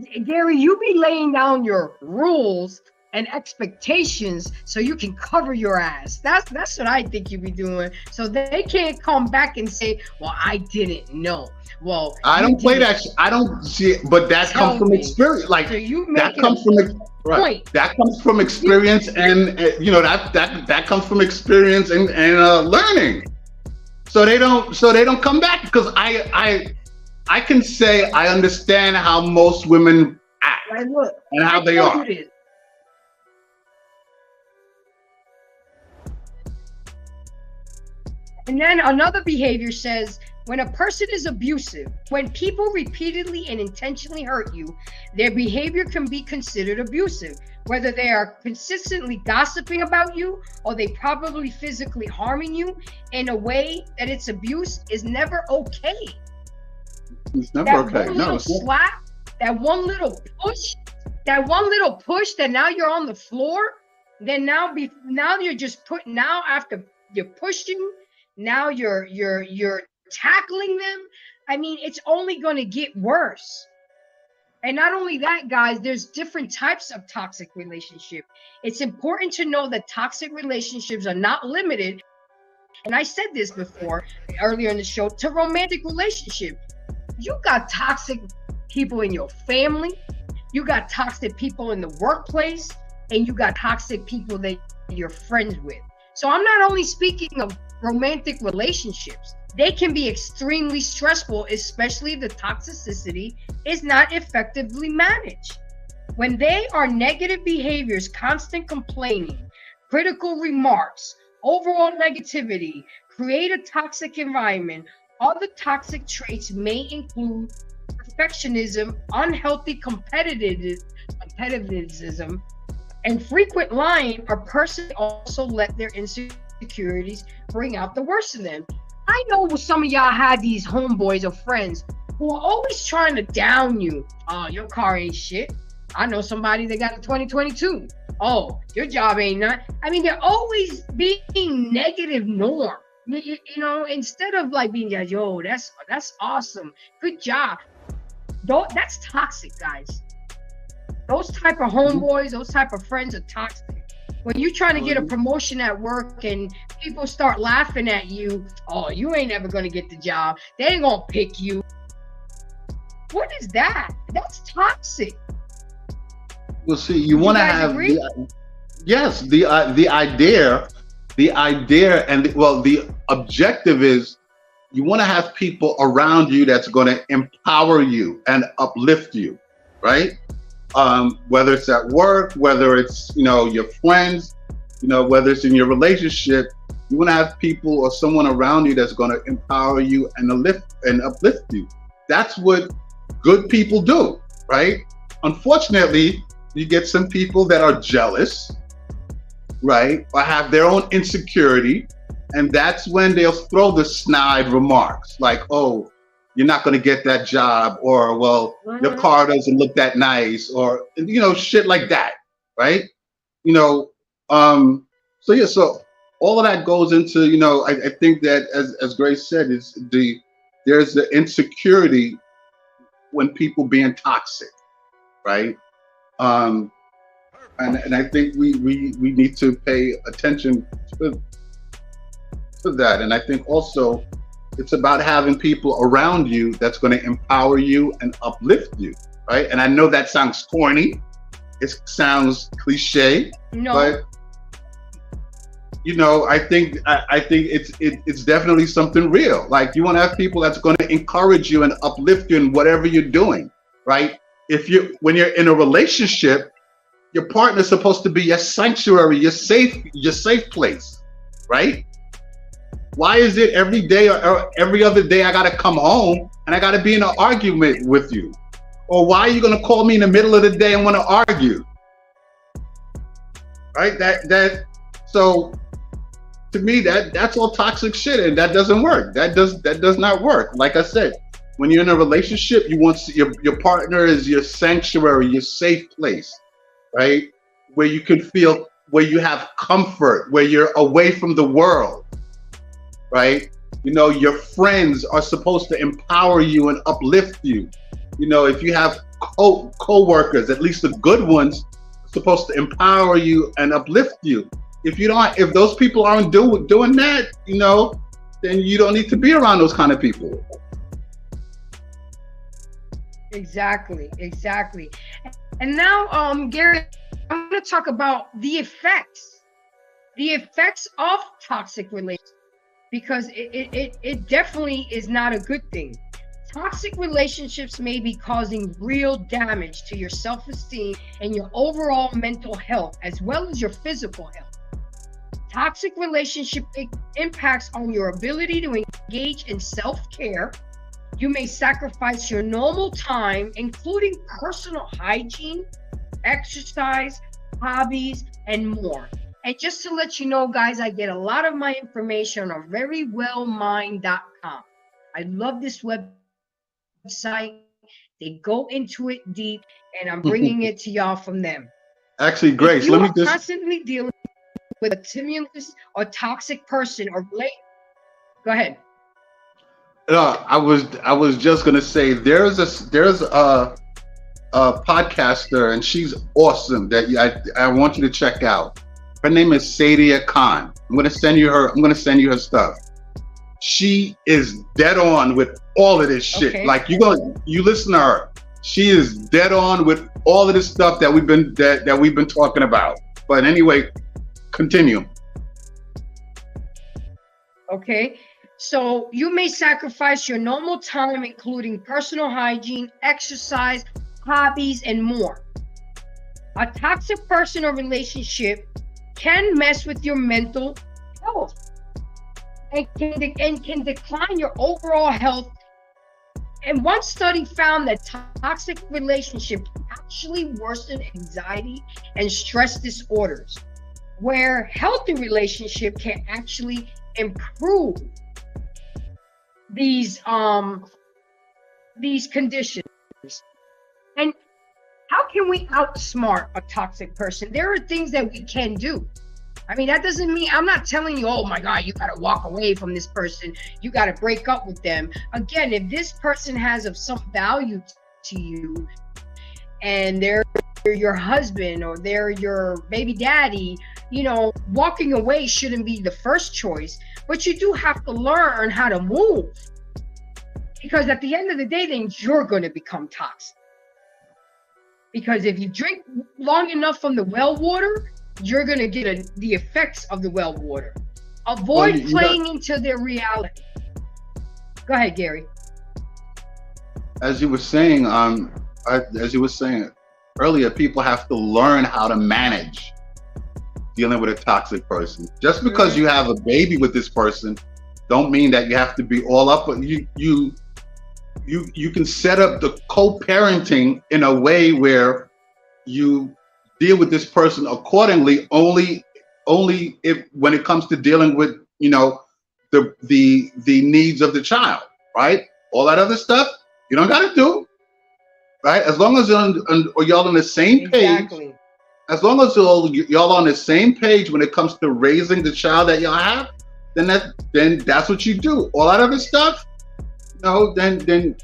do? Gary, you be laying down your rules and expectations so you can cover your ass. That's what I think you be doing. So they can't come back and say, well, I didn't know. Well, I don't play that. I don't see it, but that comes from experience. Like so that comes from right. That comes from experience, and you know that comes from experience and learning. So they don't come back because I can say I understand how most women act and how they are. And then another behavior says, when a person is abusive, when people repeatedly and intentionally hurt you, their behavior can be considered abusive. Whether they are consistently gossiping about you or they probably physically harming you in a way that it's abuse is never okay. It's never okay. No, slap, that one little push, that one little push that now you're on the floor, then now you're just now after you're pushing, now you're tackling them. I mean, it's only going to get worse. And not only that, guys, there's different types of toxic relationship. It's important to know that toxic relationships are not limited, and I said this before earlier in the show, to romantic relationship. You got toxic people in your family, you got toxic people in the workplace, and you got toxic people that you're friends with. So I'm not only speaking of romantic relationships. They can be extremely stressful, especially if the toxicity is not effectively managed. When they are negative behaviors, constant complaining, critical remarks, overall negativity, create a toxic environment. Other toxic traits may include perfectionism, unhealthy competitivism, and frequent lying. A person also let their insecurities bring out the worst in them. I know some of y'all had these homeboys or friends who are always trying to down you. Oh, your car ain't shit. I know somebody that got a 2022. Oh, your job ain't not. I mean, they're always being negative norm. You know, instead of like being like, yo, that's awesome. Good job. That's toxic, guys. Those type of homeboys, those type of friends are toxic. When you're trying to get a promotion at work and people start laughing at you, oh, you ain't ever going to get the job. They ain't going to pick you. What is that? That's toxic. Well, see, you want to have the idea, and the objective is you want to have people around you that's going to empower you and uplift you, right? Whether it's at work, whether it's, your friends, whether it's in your relationship, you want to have people or someone around you that's going to empower you and uplift you. That's what good people do, right? Unfortunately, you get some people that are jealous, right? Or have their own insecurity. And that's when they'll throw the snide remarks like, oh, you're not going to get that job, or, well, your car doesn't look that nice, or, shit like that, right? So all of that goes into, I think that as Grace said, there's the insecurity when people being toxic, right? And I think we need to pay attention to that. And I think also it's about having people around you that's going to empower you and uplift you, right? And I know that sounds corny, it sounds cliche, but I think it's definitely something real. Like, you want to have people that's going to encourage you and uplift you in whatever you're doing, right? When you're in a relationship, your partner's supposed to be your sanctuary, your safe place, right? Why is it every day or every other day I gotta come home and I gotta be in an argument with you? Or why are you gonna call me in the middle of the day and want to argue? Right? So to me that's all toxic shit, and that doesn't work. That does not work. Like I said, when you're in a relationship, you want your partner is your sanctuary, your safe place, right? Where you can feel, where you have comfort, where you're away from the world. Right? Your friends are supposed to empower you and uplift you. If you have co-workers, at least the good ones, are supposed to empower you and uplift you. If those people aren't doing that, then you don't need to be around those kind of people. Exactly. And now, Gary, I'm going to talk about the effects of toxic relationships, because it definitely is not a good thing. Toxic relationships may be causing real damage to your self-esteem and your overall mental health, as well as your physical health. Toxic relationship impacts on your ability to engage in self-care. You may sacrifice your normal time, including personal hygiene, exercise, hobbies, and more. And just to let you know, guys, I get a lot of my information on verywellmind.com. I love this website. They go into it deep, and I'm bringing it to y'all from them. Actually, If Grace, you let me are just. constantly dealing with a tumultuous or toxic person or go ahead. I was just gonna say there's a podcaster, and she's awesome that I want you to check out. Her name is Sadia Khan. I'm gonna send you her stuff. She is dead on with all of this shit. Okay. Like you listen to her. She is dead on with all of this stuff that we've been talking about. But anyway, continue. Okay. So you may sacrifice your normal time, including personal hygiene, exercise, hobbies, and more. A toxic person or relationship can mess with your mental health and can decline your overall health. And one study found that toxic relationships actually worsen anxiety and stress disorders, where healthy relationship can actually improve these conditions. And how can we outsmart a toxic person? There are things that we can do. I mean, that doesn't mean, I'm not telling you, oh my God, you got to walk away from this person. You got to break up with them. Again, if this person has of some value to you and they're your husband or they're your baby daddy, walking away shouldn't be the first choice, but you do have to learn how to move, because at the end of the day, then you're going to become toxic. Because if you drink long enough from the well water, you're going to get the effects of the well water. Avoid playing into their reality. Go ahead, Gary. As you were saying, earlier, people have to learn how to manage dealing with a toxic person. Just because you have a baby with this person, don't mean that you have to be all up. You can set up the co-parenting in a way where you deal with this person accordingly. Only if when it comes to dealing with the needs of the child, right? All that other stuff you don't got to do, right? As long as y'all on the same page. Exactly. As long as y'all on the same page when it comes to raising the child that y'all have, then that's what you do. All that other stuff, then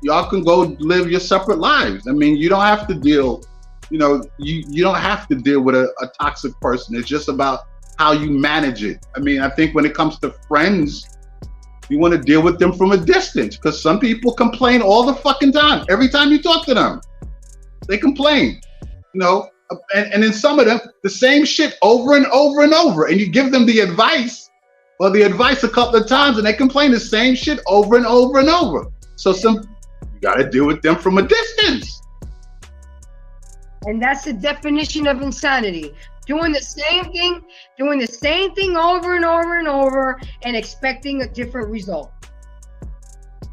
y'all can go live your separate lives. I mean, you don't have to deal, you don't have to deal with a toxic person. It's just about how you manage it. I mean, I think when it comes to friends, you want to deal with them from a distance, because some people complain all the fucking time. Every time you talk to them, they complain, and then some of them, the same shit over and over and over. And you give them the advice a couple of times, and they complain the same shit over and over and over. So you got to deal with them from a distance. And that's the definition of insanity. Doing the same thing over and over and over, and expecting a different result.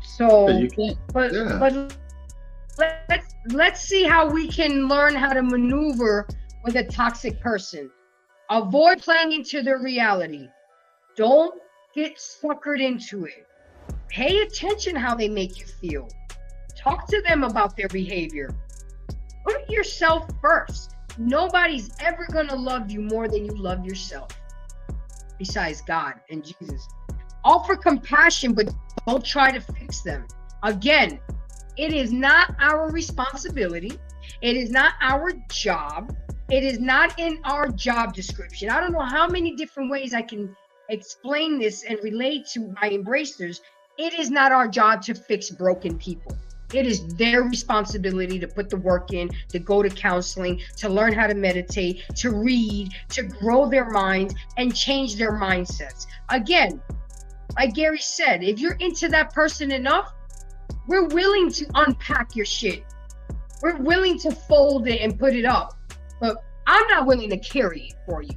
So, but let's see how we can learn how to maneuver with a toxic person. Avoid playing into their reality. Don't get suckered into it. Pay attention how they make you feel. Talk to them about their behavior. Put yourself first. Nobody's ever going to love you more than you love yourself, besides God and Jesus. Offer compassion, but don't try to fix them. Again, it is not our responsibility. It is not our job. It is not in our job description. I don't know how many different ways I can explain this and relate to my embracers. It is not our job to fix broken people. It is their responsibility to put the work in, to go to counseling, to learn how to meditate, to read, to grow their minds and change their mindsets. Again, like Gary said, if you're into that person enough, we're willing to unpack your shit. We're willing to fold it and put it up. But I'm not willing to carry it for you.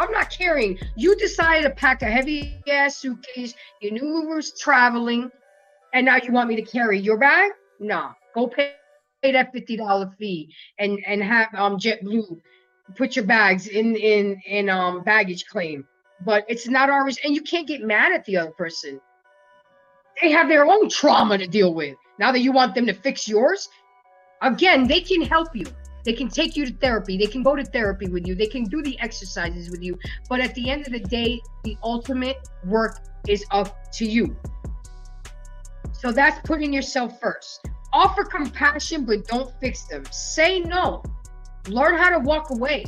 I'm not carrying. You decided to pack a heavy ass suitcase. You knew we were traveling, and now you want me to carry your bag? Nah. Go pay that $50 fee and have JetBlue put your bags in baggage claim. But it's not ours, and you can't get mad at the other person. They have their own trauma to deal with. Now that you want them to fix yours, again, they can help you. They can take you to therapy. They can go to therapy with you. They can do the exercises with you. But at the end of the day, the ultimate work is up to you. So that's putting yourself first. Offer compassion, but don't fix them. Say no. Learn how to walk away.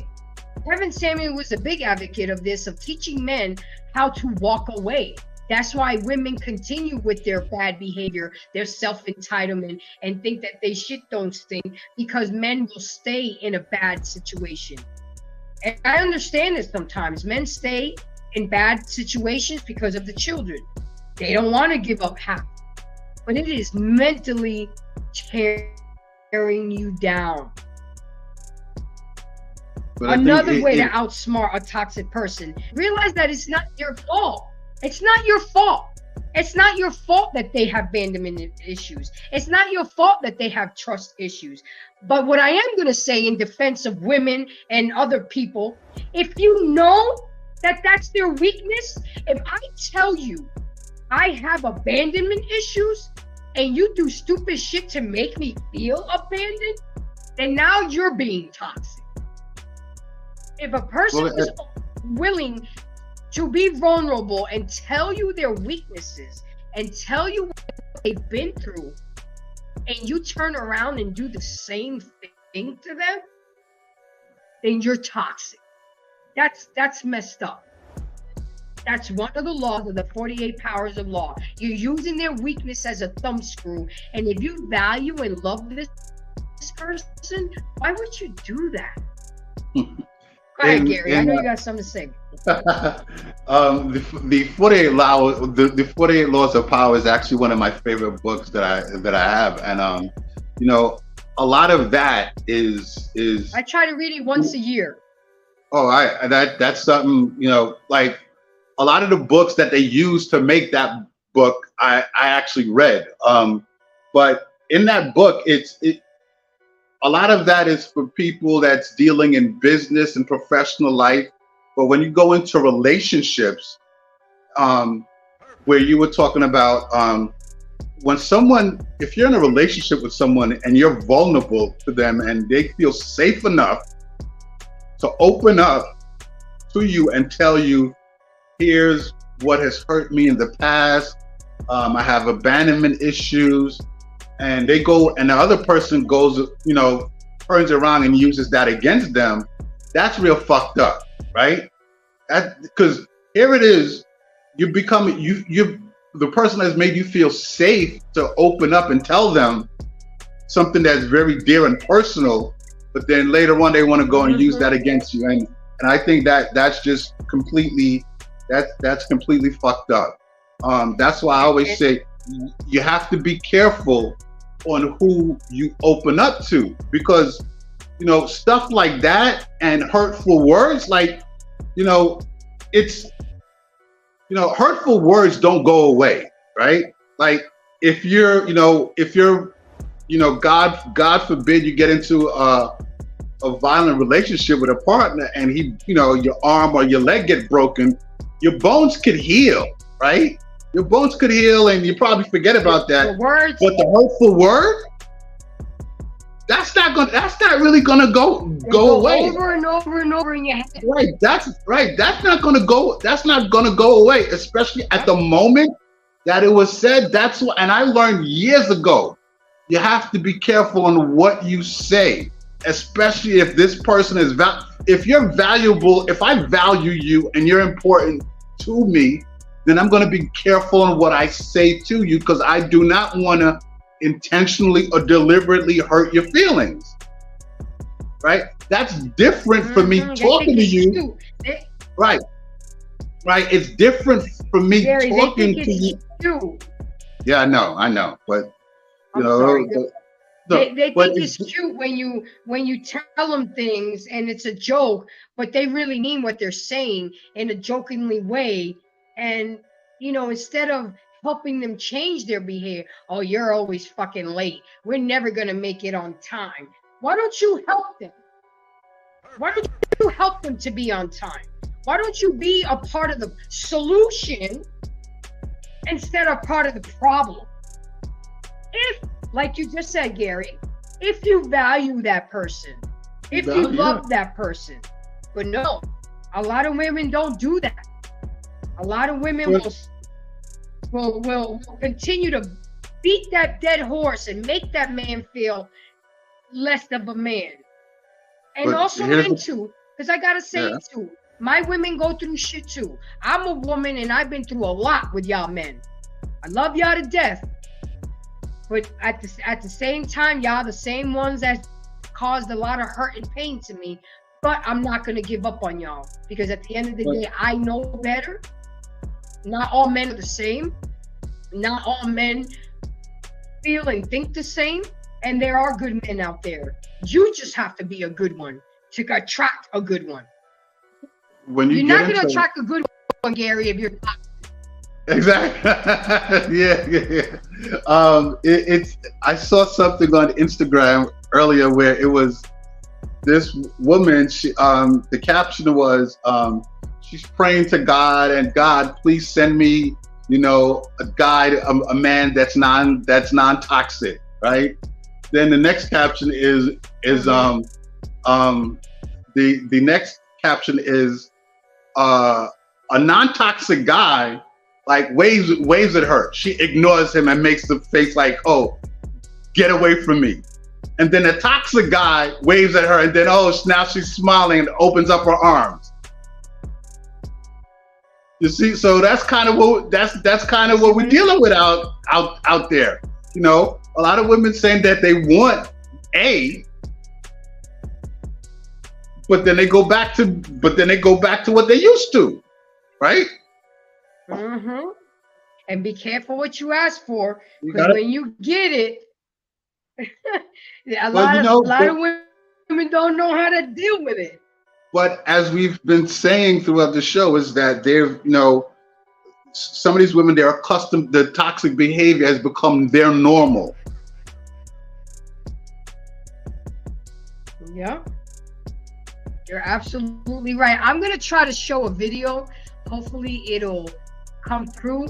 Kevin Samuel was a big advocate of this, of teaching men how to walk away. That's why women continue with their bad behavior, their self-entitlement, and think that they shit don't stink, because men will stay in a bad situation. And I understand this sometimes. Men stay in bad situations because of the children. They don't want to give up half. But it is mentally tearing you down. But Another way to outsmart a toxic person, realize that it's not your fault. It's not your fault. It's not your fault that they have abandonment issues. It's not your fault that they have trust issues. But what I am going to say in defense of women and other people, if you know that that's their weakness, if I tell you I have abandonment issues and you do stupid shit to make me feel abandoned, then now you're being toxic. If a person is willing to be vulnerable and tell you their weaknesses and tell you what they've been through, and you turn around and do the same thing to them, then you're toxic. That's messed up. That's one of the laws of the 48 powers of law. You're using their weakness as a thumbscrew. And if you value and love this person, why would you do that? Go ahead, Gary. I know you got something to say. The 48 laws of power is actually one of my favorite books that I have, and you know, a lot of that is I try to read it once a year. That's something, you know, like a lot of the books that they use to make that book I actually read, but in that book a lot of that is for people that's dealing in business and professional life. But when you go into relationships, where you were talking about if you're in a relationship with someone and you're vulnerable to them and they feel safe enough to open up to you and tell you, here's what has hurt me in the past, I have abandonment issues, and they go and the other person goes, you know, turns around and uses that against them, that's real fucked up, right? Because here it is, you the person has made you feel safe to open up and tell them something that's very dear and personal, but then later on they want to go and use that against you, and I think that's just completely completely fucked up. That's why I always say you have to be careful on who you open up to, because you know, stuff like that and hurtful words, like, you know, it's, you know, hurtful words don't go away, right? Like if you're, God forbid you get into a violent relationship with a partner and he, you know, your arm or your leg get broken, your bones could heal, right? Your bones could heal and you probably forget about that. The words, but the hurtful word, that's not really gonna go away. Over and over and over in your head. Right. That's not gonna go away, especially at the moment that it was said. That's what, and I learned years ago, you have to be careful on what you say, especially if this person is if you're valuable, if I value you and you're important to me, then I'm going to be careful on what I say to you, because I do not want to intentionally or deliberately hurt your feelings. Right? That's different for me talking to you. Right. It's different for me talking to you. Yeah, I know, but you know. They think it's cute when you tell them things and it's a joke, but they really mean what they're saying in a jokingly way. And, you know, instead of helping them change their behavior, oh, you're always fucking late, we're never going to make it on time. Why don't you help them? Why don't you help them to be on time? Why don't you be a part of the solution instead of part of the problem? If like you just said, Gary, if you value that person, if you love that person. But no, a lot of women don't do that. A lot of women will continue to beat that dead horse and make that man feel less of a man. And also men too, because I gotta say too, my women go through shit too. I'm a woman and I've been through a lot with y'all men. I love y'all to death. But at the same time, y'all the same ones that caused a lot of hurt and pain to me. But I'm not gonna give up on y'all, because at the end of the day, I know better. Not all men are the same. Not all men feel and think the same. And there are good men out there. You just have to be a good one to attract a good one. You're not gonna attract a good one, Gary, if you're not. Exactly. yeah. I saw something on Instagram earlier where it was this woman. She, the caption was, she's praying to God, and God, please send me, a guy, a man that's non-toxic, right? Then the next caption is the next caption is a non-toxic guy like waves at her. She ignores him and makes the face like, oh, get away from me. And then a toxic guy waves at her, and then now she's smiling and opens up her arms. You see, so that's kind of what we're dealing with out there. A lot of women saying that they want A, but then they go back to what they used to, right? Mm-hmm. And be careful what you ask for, because when you get it, a lot of women don't know how to deal with it. But as we've been saying throughout the show, is that some of these women, they're accustomed, the toxic behavior has become their normal. Yeah, you're absolutely right. I'm gonna try to show a video. Hopefully it'll come through.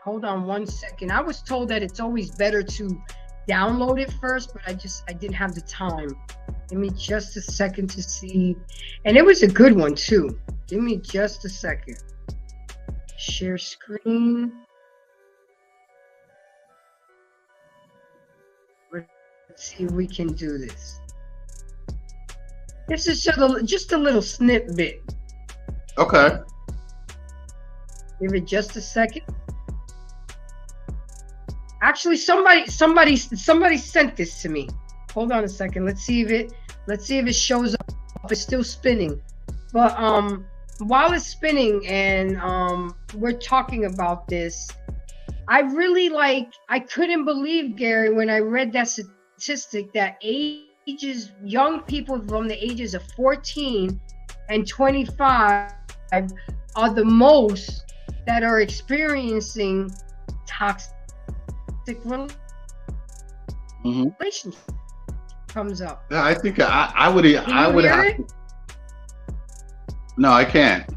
Hold on one second. I was told that it's always better to download it first, but I didn't have the time. Give me just a second to see. And it was a good one too. Give me just a second. Share screen. Let's see if we can do this. This is just a little snippet. Okay. Give it just a second. Actually, somebody sent this to me. Hold on a second. Let's see if it shows up. It's still spinning. But while it's spinning and we're talking about this, I couldn't believe, Gary, when I read that statistic that young people from the ages of 14 and 25 are the most that are experiencing toxic relationship comes up. Yeah, I think I would have. No, I can't.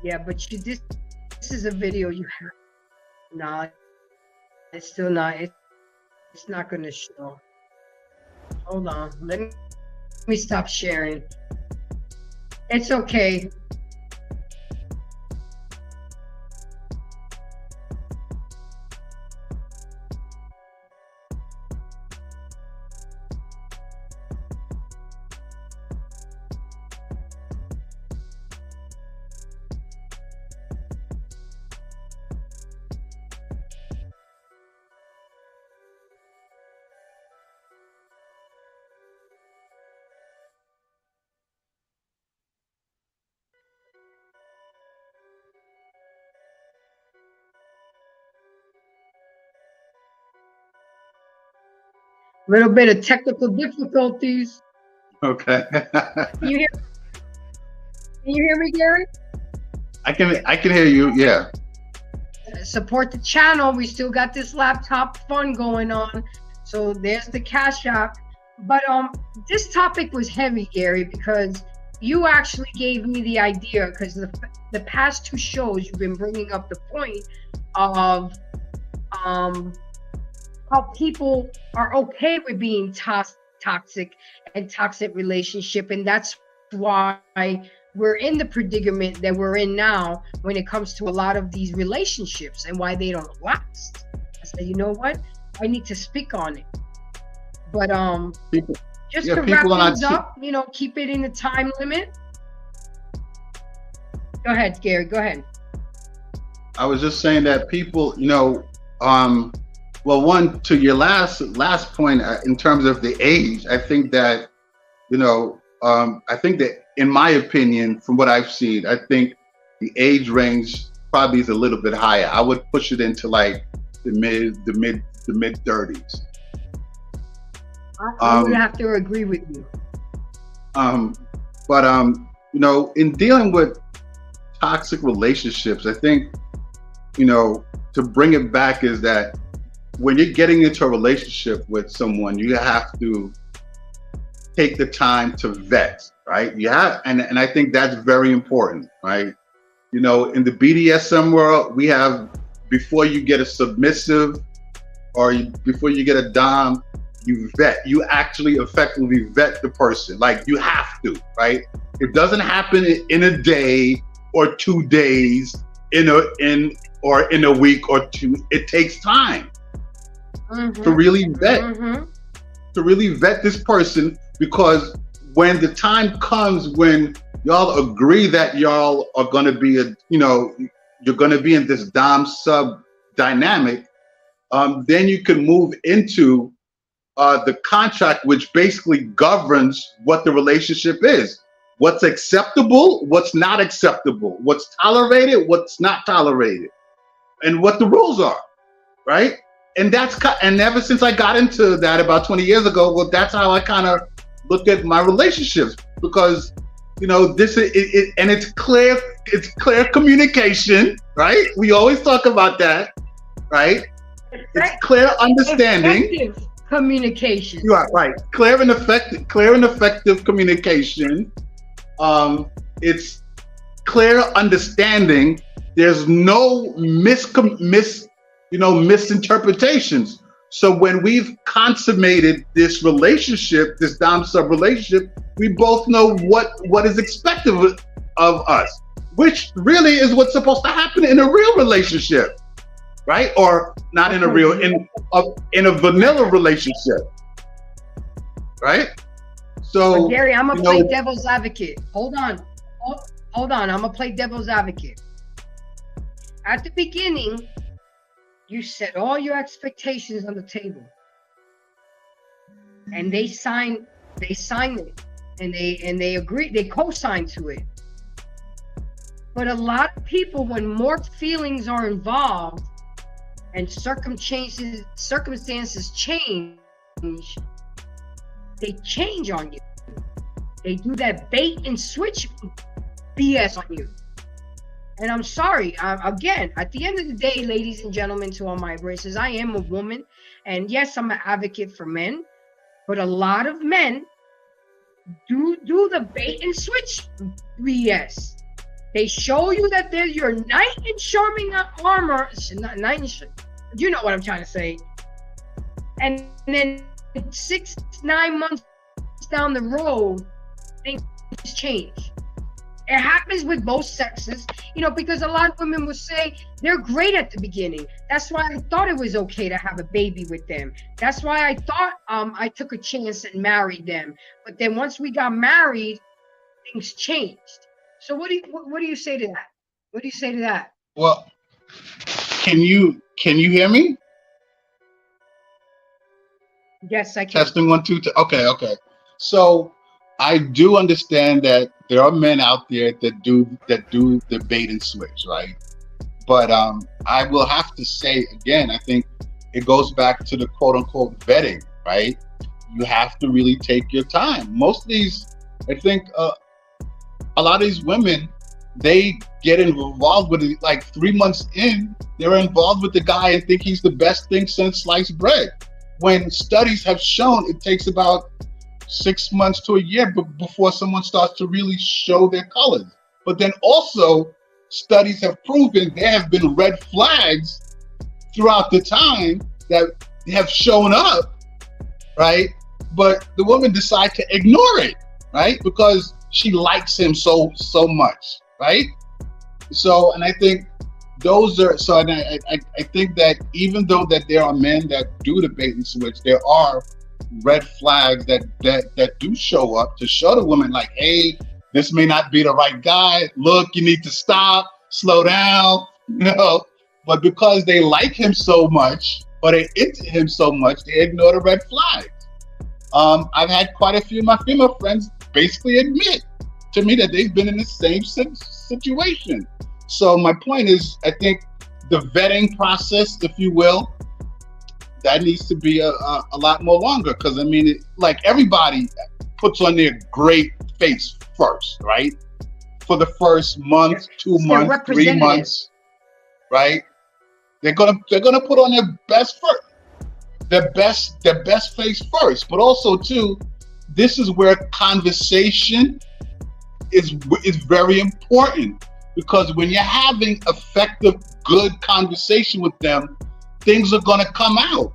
Yeah, but this is a video you have. No, it's still not. It's not going to show. Hold on. Let me stop sharing. It's okay. A little bit of technical difficulties. Okay. Can you hear me, Gary? I can hear you. Yeah. Support the channel. We still got this laptop fun going on. So there's the Cash App. But this topic was heavy, Gary, because you actually gave me the idea, because the past two shows you've been bringing up the point of how people are okay with being toxic and toxic relationship, and that's why we're in the predicament that we're in now when it comes to a lot of these relationships and why they don't last. I said, you know what? I need to speak on it. But People, just yeah, to wrap people are things not. up, keep it in the time limit. Go ahead, Gary. Go ahead. I was just saying that people, well, one to your last point in terms of the age, I think that, I think that in my opinion, from what I've seen, I think the age range probably is a little bit higher. I would push it into like the mid 30s. I'm gonna have to agree with you. But in dealing with toxic relationships, I think, to bring it back is that when you're getting into a relationship with someone, you have to take the time to vet, right? And I think that's very important, right? In the BDSM world, we have, before you get a submissive or before you get a dom, you actually effectively vet the person. Like, you have to, right? It doesn't happen in a day or 2 days, in a week or two. It takes time to really vet this person, because when the time comes when y'all agree that y'all are going to be you're going to be in this dom sub dynamic, then you can move into the contract, which basically governs what the relationship is. What's acceptable, what's not acceptable, what's tolerated, what's not tolerated, and what the rules are, right? And ever since I got into that about 20 years ago, well, that's how I kind of look at my relationships, because this is it, and it's clear communication, right? We always talk about that, right? It's clear understanding. Effective communication. You are right. Clear and effective communication. It's clear understanding. There's no misinterpretations. So when we've consummated this relationship, this dom sub relationship, we both know what is expected of us, which really is what's supposed to happen in a real relationship, right? Or not in a vanilla relationship, right? So, but Gary, I'm gonna play devil's advocate. Hold on. I'm gonna play devil's advocate. At the beginning, you set all your expectations on the table, and they signed it, and they agreed, they co-signed to it. But a lot of people, when more feelings are involved and circumstances change, they change on you. They do that bait and switch BS on you. And I'm sorry, again, at the end of the day, ladies and gentlemen, to all my embracers, I am a woman. And yes, I'm an advocate for men. But a lot of men do the bait and switch BS. They show you that they're your knight in shining armor. You know what I'm trying to say. And then 6-9 months down the road, things change. It happens with both sexes, because a lot of women will say they're great at the beginning. That's why I thought it was okay to have a baby with them. That's why I thought I took a chance and married them. But then once we got married, things changed. So what do you say to that? What do you say to that? Well, can you hear me? Yes, I can. Testing 1 2 3. Okay. So I do understand that there are men out there that do the bait and switch, right? But I will have to say again, I think it goes back to the quote unquote vetting, right? You have to really take your time. Most of these, I think, a lot of these women, they get involved with it like 3 months in, they're involved with the guy and think he's the best thing since sliced bread. When studies have shown it takes about 6 months to a year before someone starts to really show their colors. But then also, studies have proven there have been red flags throughout the time that have shown up, right? But the woman decides to ignore it, right? Because she likes him so much, right? So, and I think those are so. And I think that even though that there are men that do the bait and switch, there are red flags that do show up to show the woman like, hey, this may not be the right guy. Look, you need to stop, slow down, But because they like him so much, or they into him so much, they ignore the red flags. I've had quite a few of my female friends basically admit to me that they've been in the same situation. So my point is, I think the vetting process, if you will, that needs to be a lot more longer. Because I mean, like everybody puts on their great face first, right? For the first month, 2 months, 3 months, right? They're gonna put on their best first, their best face first. But also too, this is where conversation is very important, because when you're having effective, good conversation with them, things are gonna come out,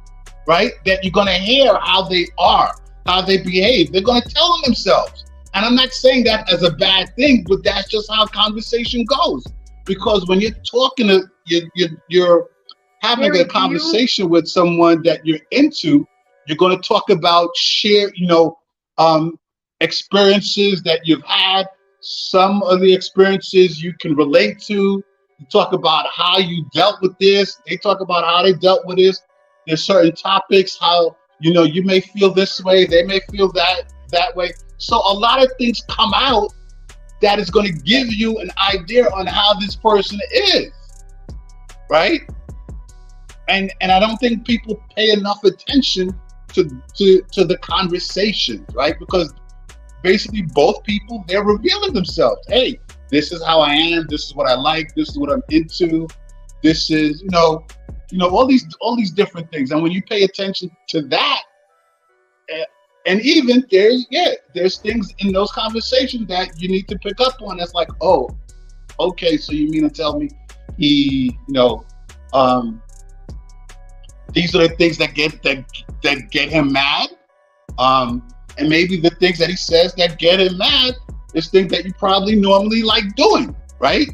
right? That you're gonna hear how they are, how they behave. They're gonna tell them themselves. And I'm not saying that as a bad thing, but that's just how conversation goes. Because when you're talking to you're having a conversation with someone that you're into, you're going to talk about share, experiences that you've had. Some of the experiences you can relate to. You talk about how you dealt with this. They talk about how they dealt with this. There's certain topics, how, you may feel this way. They may feel that way. So a lot of things come out that is going to give you an idea on how this person is, right? And I don't think people pay enough attention to the conversation, right? Because basically both people, they're revealing themselves. Hey, this is how I am. This is what I like. This is what I'm into. This is, all these different things. And when you pay attention to that, and even there's things in those conversations that you need to pick up on. That's like, oh, okay, so you mean to tell me he, these are the things that get him mad, and maybe the things that he says that get him mad is things that you probably normally like doing, right?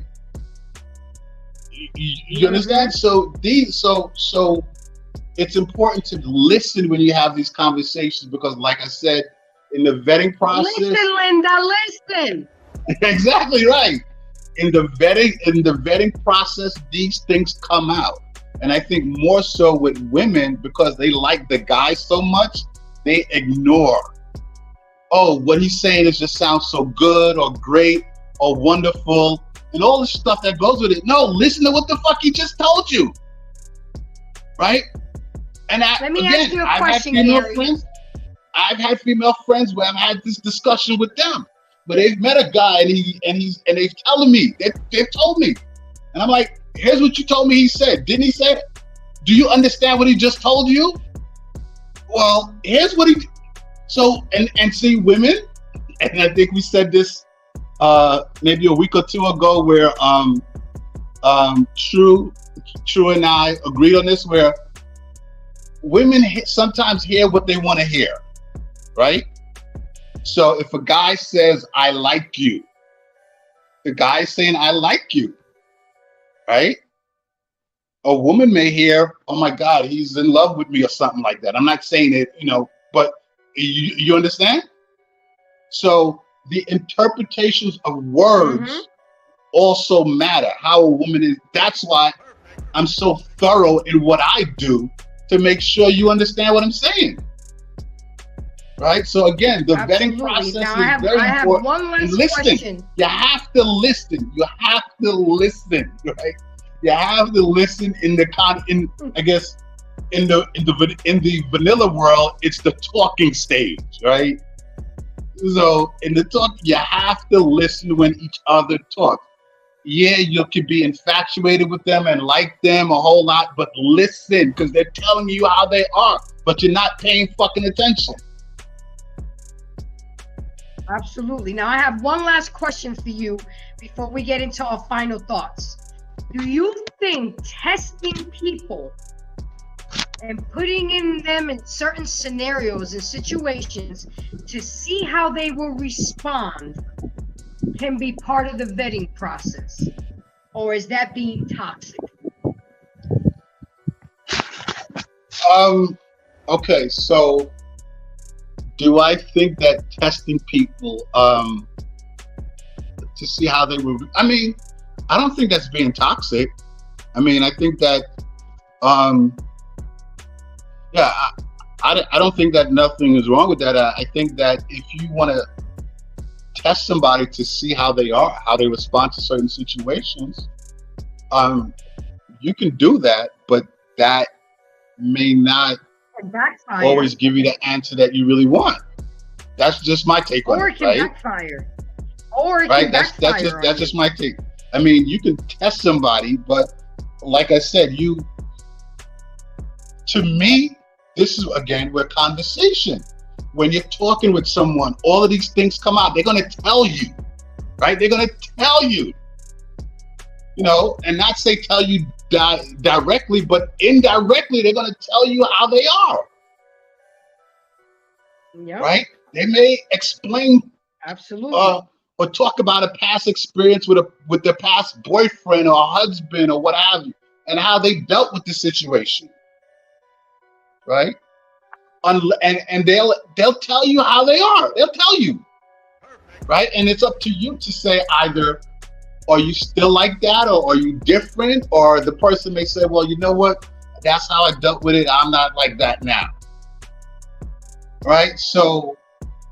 You understand? So it's important to listen when you have these conversations, because like I said, in the vetting process. Listen, Linda, listen. Exactly right. In the vetting process, these things come out. And I think more so with women, because they like the guy so much, they ignore. Oh, what he's saying just sounds so good or great or wonderful and all the stuff that goes with it. No, listen to what the fuck he just told you. Right? And let me ask you a question, I've had female friends where I've had this discussion with them, but they've met a guy and they've telling me, they've told me, and I'm like, here's what you told me he said. Didn't he say it? Do you understand what he just told you? Well, here's what he. So and see, women, and I think we said this maybe a week or two ago, where True and I agreed on this, where women sometimes hear what they want to hear, right? So if a guy says, I like you, the guy is saying, I like you, right? A woman may hear, oh my God, he's in love with me or something like that. I'm not saying it, but you understand? So the interpretations of words also matter. How a woman is, that's why I'm so thorough in what I do, to make sure you understand what I'm saying. Right? So again, the vetting process is very important. One last question. You have to listen. You have to listen, right? You have to listen in the vanilla world, it's the talking stage, right? So in the talk, you have to listen when each other talks. Yeah, you could be infatuated with them and like them a whole lot, but listen, because they're telling you how they are, but you're not paying fucking attention. Absolutely. Now I have one last question for you before we get into our final thoughts. Do you think testing people and putting in them in certain scenarios and situations to see how they will respond can be part of the vetting process? Or is that being toxic? Okay, so do I think that testing people to see how they will? I mean, I don't think that's being toxic. I mean, I think that, yeah, I don't think that nothing is wrong with that. I think that if you want to test somebody to see how they are, how they respond to certain situations, you can do that, but that may not always give you the answer that you really want. That's just my take on it, right? Or it can backfire. Right? That's just my take. I mean, you can test somebody, but like I said, to me, this is again where conversation. When you're talking with someone, all of these things come out. They're going to tell you, right? They're going to tell you, and not say tell you directly, but indirectly, they're going to tell you how they are. Yep. Right? They may explain, absolutely, or talk about a past experience with their past boyfriend or husband or what have you, and how they dealt with the situation. Right? And they'll tell you how they are. They'll tell you, right? And it's up to you to say either, are you still like that, or are you different? Or the person may say, well, you know what? That's how I dealt with it. I'm not like that now, right? So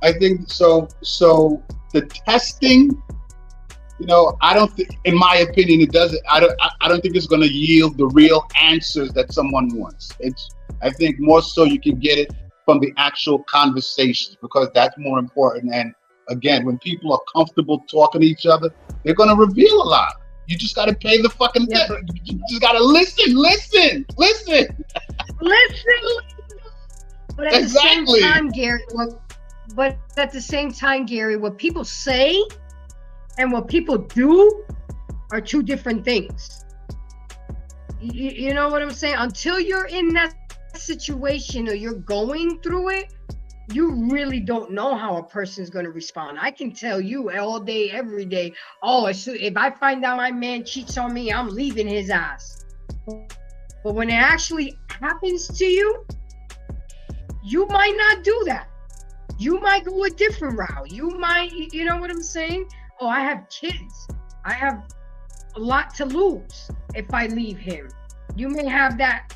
I think so. The testing, I don't think, in my opinion, it doesn't. I don't think it's going to yield the real answers that someone wants. I think more so you can get it from the actual conversations, because that's more important. And again, when people are comfortable talking to each other, they're going to reveal a lot. You just got to pay the fucking you just got to listen. But at exactly. the same time, Gary, what people say and what people do are two different things. You know what I'm saying? Until you're in that situation or you're going through it, you really don't know how a person's going to respond. I can tell you all day, every day, if I find out my man cheats on me, I'm leaving his ass. But when it actually happens to you, you might not do that. You might go a different route. You might, you know what I'm saying? Oh, I have kids. I have a lot to lose if I leave him. You may have that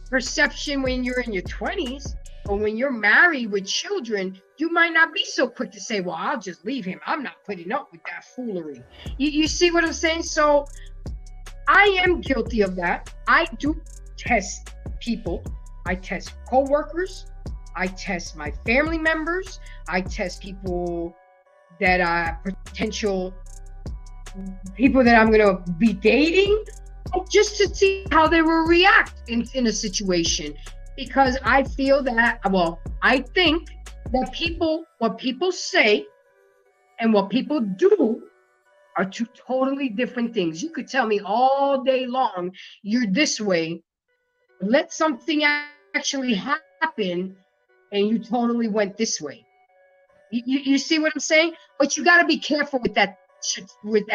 perception when you're in your 20s, or when you're married with children, you might not be so quick to say, well, I'll just leave him. I'm not putting up with that foolery. You see what I'm saying? So I am guilty of that. I do test people. I test co-workers. I test my family members. I test people that are potential people that I'm going to be dating, just to see how they will react in a situation. Because I feel that, I think that what people say and what people do are two totally different things. You could tell me all day long, you're this way. Let something actually happen and you totally went this way. You see what I'm saying? But you got to be careful with that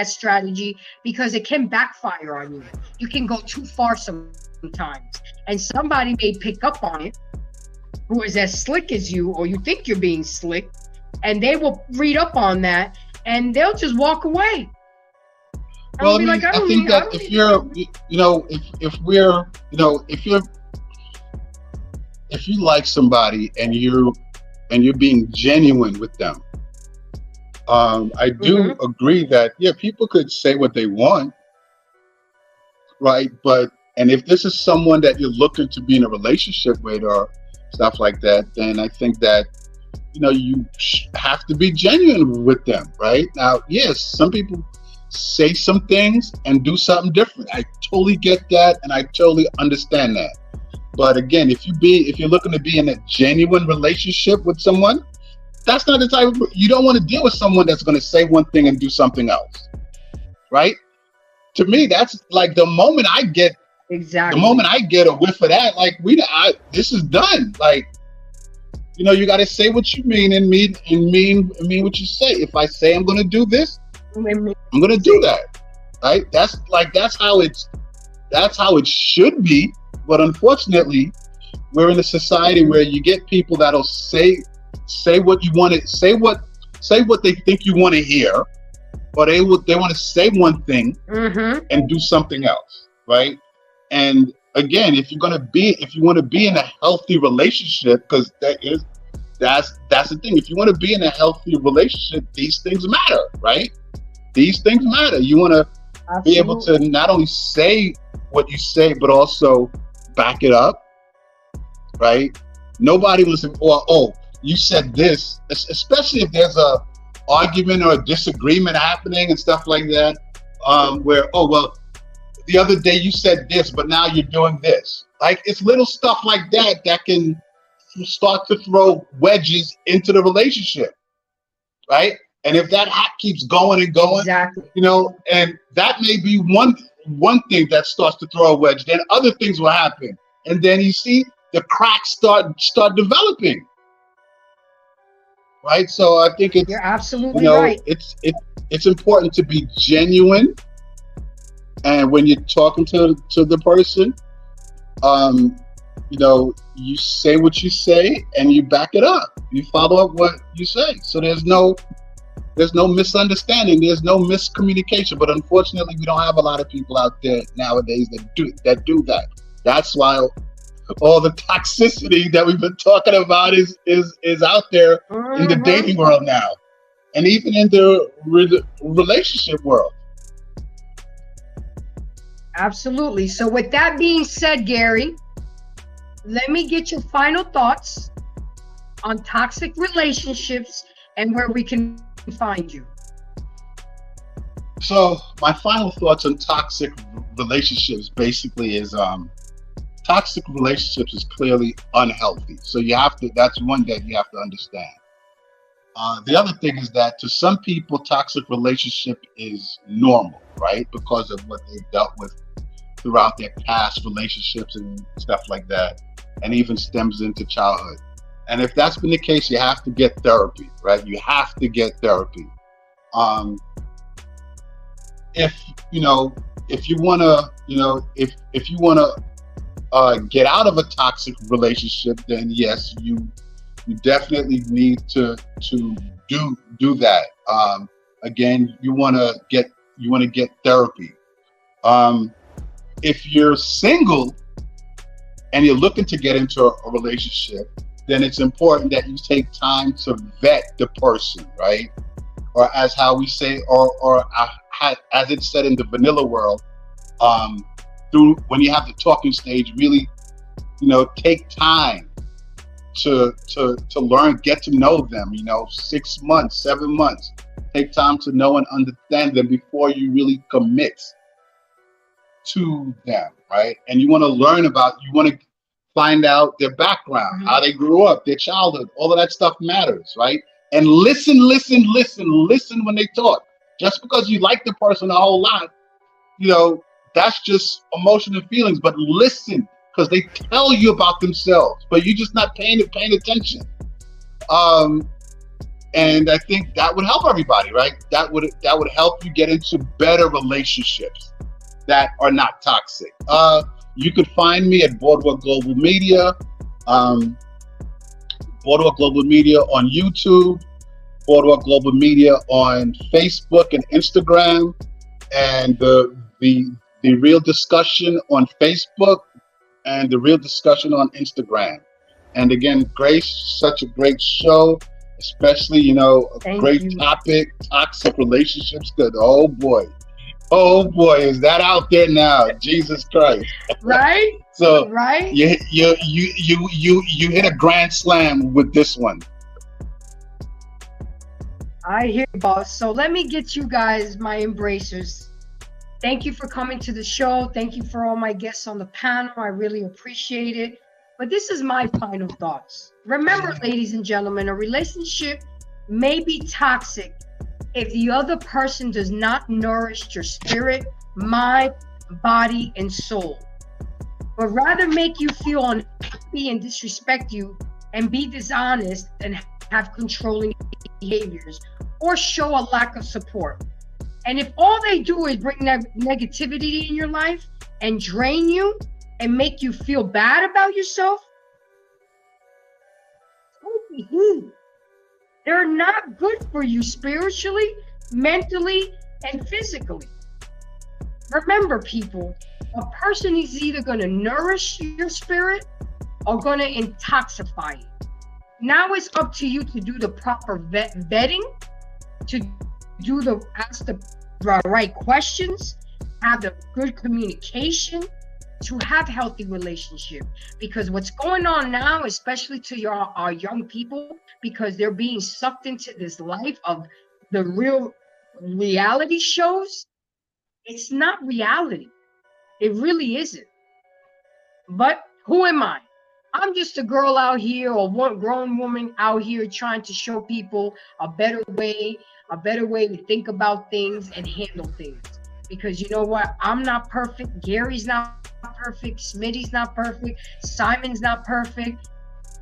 strategy, because it can backfire on you. You can go too far sometimes, and somebody may pick up on it who is as slick as you, or you think you're being slick, and they will read up on that and they'll just walk away. Well, I think that if you're, if you like somebody and you're being genuine with them, I do agree that, people could say what they want, right? And if this is someone that you're looking to be in a relationship with or stuff like that, then I think that, you have to be genuine with them, right? Now, yes, some people say some things and do something different. I totally get that, and I totally understand that. But again, if you're looking to be in a genuine relationship with someone, that's not the type of, you don't want to deal with someone that's going to say one thing and do something else, right? to me, that's like the moment I get Exactly. a whiff of that, like this is done. Like, you got to say what you mean and mean what you say. If I say I'm going to do this, I'm going to do that. Right? That's how it should be. But unfortunately, we're in a society where you get people that'll say what you want to say what they think you want to hear, or they want to say one thing and do something else, right? And again, if you want to be in a healthy relationship, because that's the thing. If you want to be in a healthy relationship, these things matter, right? These things matter. You want to be able to not only say what you say, but also back it up, right? Nobody was, you said this, especially if there's a argument or a disagreement happening and stuff like that, where, the other day you said this, but now you're doing this. Like, it's little stuff like that can start to throw wedges into the relationship, right? And if that hat keeps going and going, exactly. And that may be one thing that starts to throw a wedge, then other things will happen. And then you see the cracks start developing. Right? So I think you're absolutely right. It's important to be genuine. And when you're talking to the person, you say what you say and you back it up. You follow up what you say. So there's no misunderstanding. There's no miscommunication. But unfortunately, we don't have a lot of people out there nowadays that do that. That's why all the toxicity that we've been talking about is out there in the dating world now, and even in the relationship world. Absolutely. So with that being said, Gary, let me get your final thoughts on toxic relationships and where we can find you. So my final thoughts on toxic relationships basically is toxic relationships is clearly unhealthy. So that's one that you have to understand. The other thing is that to some people, toxic relationship is normal, right? Because of what they've dealt with throughout their past relationships and stuff like that, and even stems into childhood. And if that's been the case, you have to get therapy, right? You have to get therapy. If you wanna get out of a toxic relationship, then yes, you definitely need to do that. Again, you wanna get therapy. If you're single and you're looking to get into a relationship, then it's important that you take time to vet the person, right? Or as how we say, or as it's said in the vanilla world, through when you have the talking stage, really, take time to learn, get to know them. 6 months, 7 months. Take time to know and understand them before you really commit to them, right? And you want to find out their background, how they grew up, their childhood, all of that stuff matters, right? And listen when they talk. Just because you like the person a whole lot, that's just emotion and feelings, but listen, because they tell you about themselves, but you're just not paying attention. And I think that would help everybody, right? That would help you get into better relationships that are not toxic. You could find me at Boardwalk Global Media, Boardwalk Global Media on YouTube, Boardwalk Global Media on Facebook and Instagram, and the Real Discussion on Facebook and the Real Discussion on Instagram. And again, Grace, such a great show, especially, great topic, toxic relationships. Good. Oh boy, is that out there now? Jesus Christ. Right? So right? You hit a grand slam with this one. I hear you, boss. So let me get you guys, my embracers. Thank you for coming to the show. Thank you for all my guests on the panel. I really appreciate it. But this is my final thoughts. Remember, ladies and gentlemen, a relationship may be toxic, if the other person does not nourish your spirit, mind, body, and soul, but rather make you feel unhappy and disrespect you and be dishonest and have controlling behaviors or show a lack of support. And if all they do is bring negativity in your life and drain you and make you feel bad about yourself, they're not good for you spiritually, mentally, and physically. Remember, people, a person is either going to nourish your spirit or going to intoxify it. Now it's up to you to do the proper vetting, to ask the right questions, have the good communication, to have healthy relationship. Because what's going on now, especially to our young people, because they're being sucked into this life of the real reality shows, it's not reality. It really isn't. But who am I? I'm just a girl out here, or one grown woman out here trying to show people a better way to think about things and handle things. Because you know what? I'm not perfect. Gary's not perfect. Smitty's not perfect. Simon's not perfect.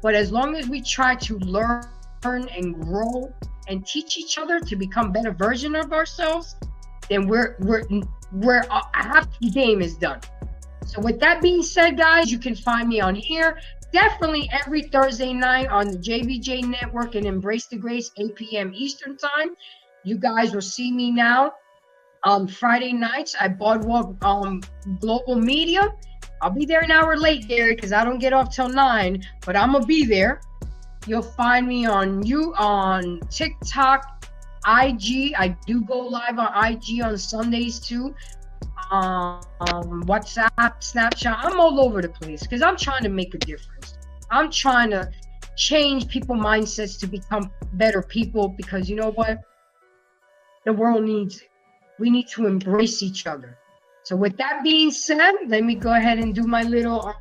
But as long as we try to learn and grow and teach each other to become better version of ourselves, then we're half the game is done. So with that being said, guys, you can find me on here definitely every Thursday night on the JVJ Network and Embrace the Grace, 8 p.m. Eastern Time. You guys will see me now on Friday nights at Boardwalk Global Media. I'll be there an hour late, Gary, because I don't get off till 9, but I'm gonna be there. You'll find me on TikTok, IG. I do go live on IG on Sundays too. WhatsApp, Snapchat. I'm all over the place because I'm trying to make a difference. I'm trying to change people's mindsets to become better people, because you know what? The world needs it. We need to embrace each other. So with that being said, let me go ahead and do my little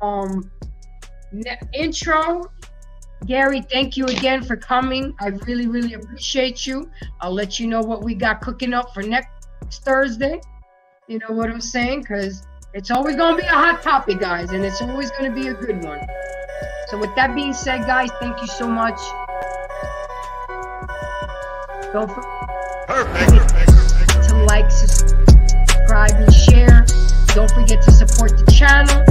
intro. Gary, thank you again for coming. I really, really appreciate you. I'll let you know what we got cooking up for next Thursday. You know what I'm saying? Because it's always going to be a hot topic, guys, and it's always going to be a good one. So with that being said, guys, thank you so much. Don't forget to like, subscribe, and share. Don't forget to support the channel.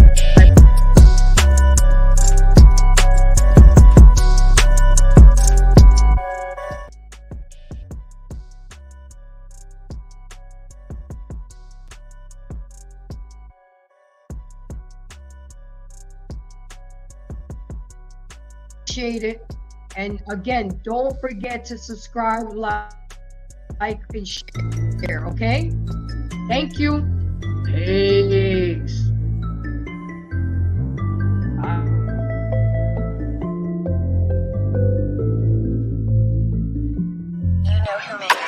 Appreciate it. And again, don't forget to subscribe, like, and share. Okay? Thank you. Peace. You know who made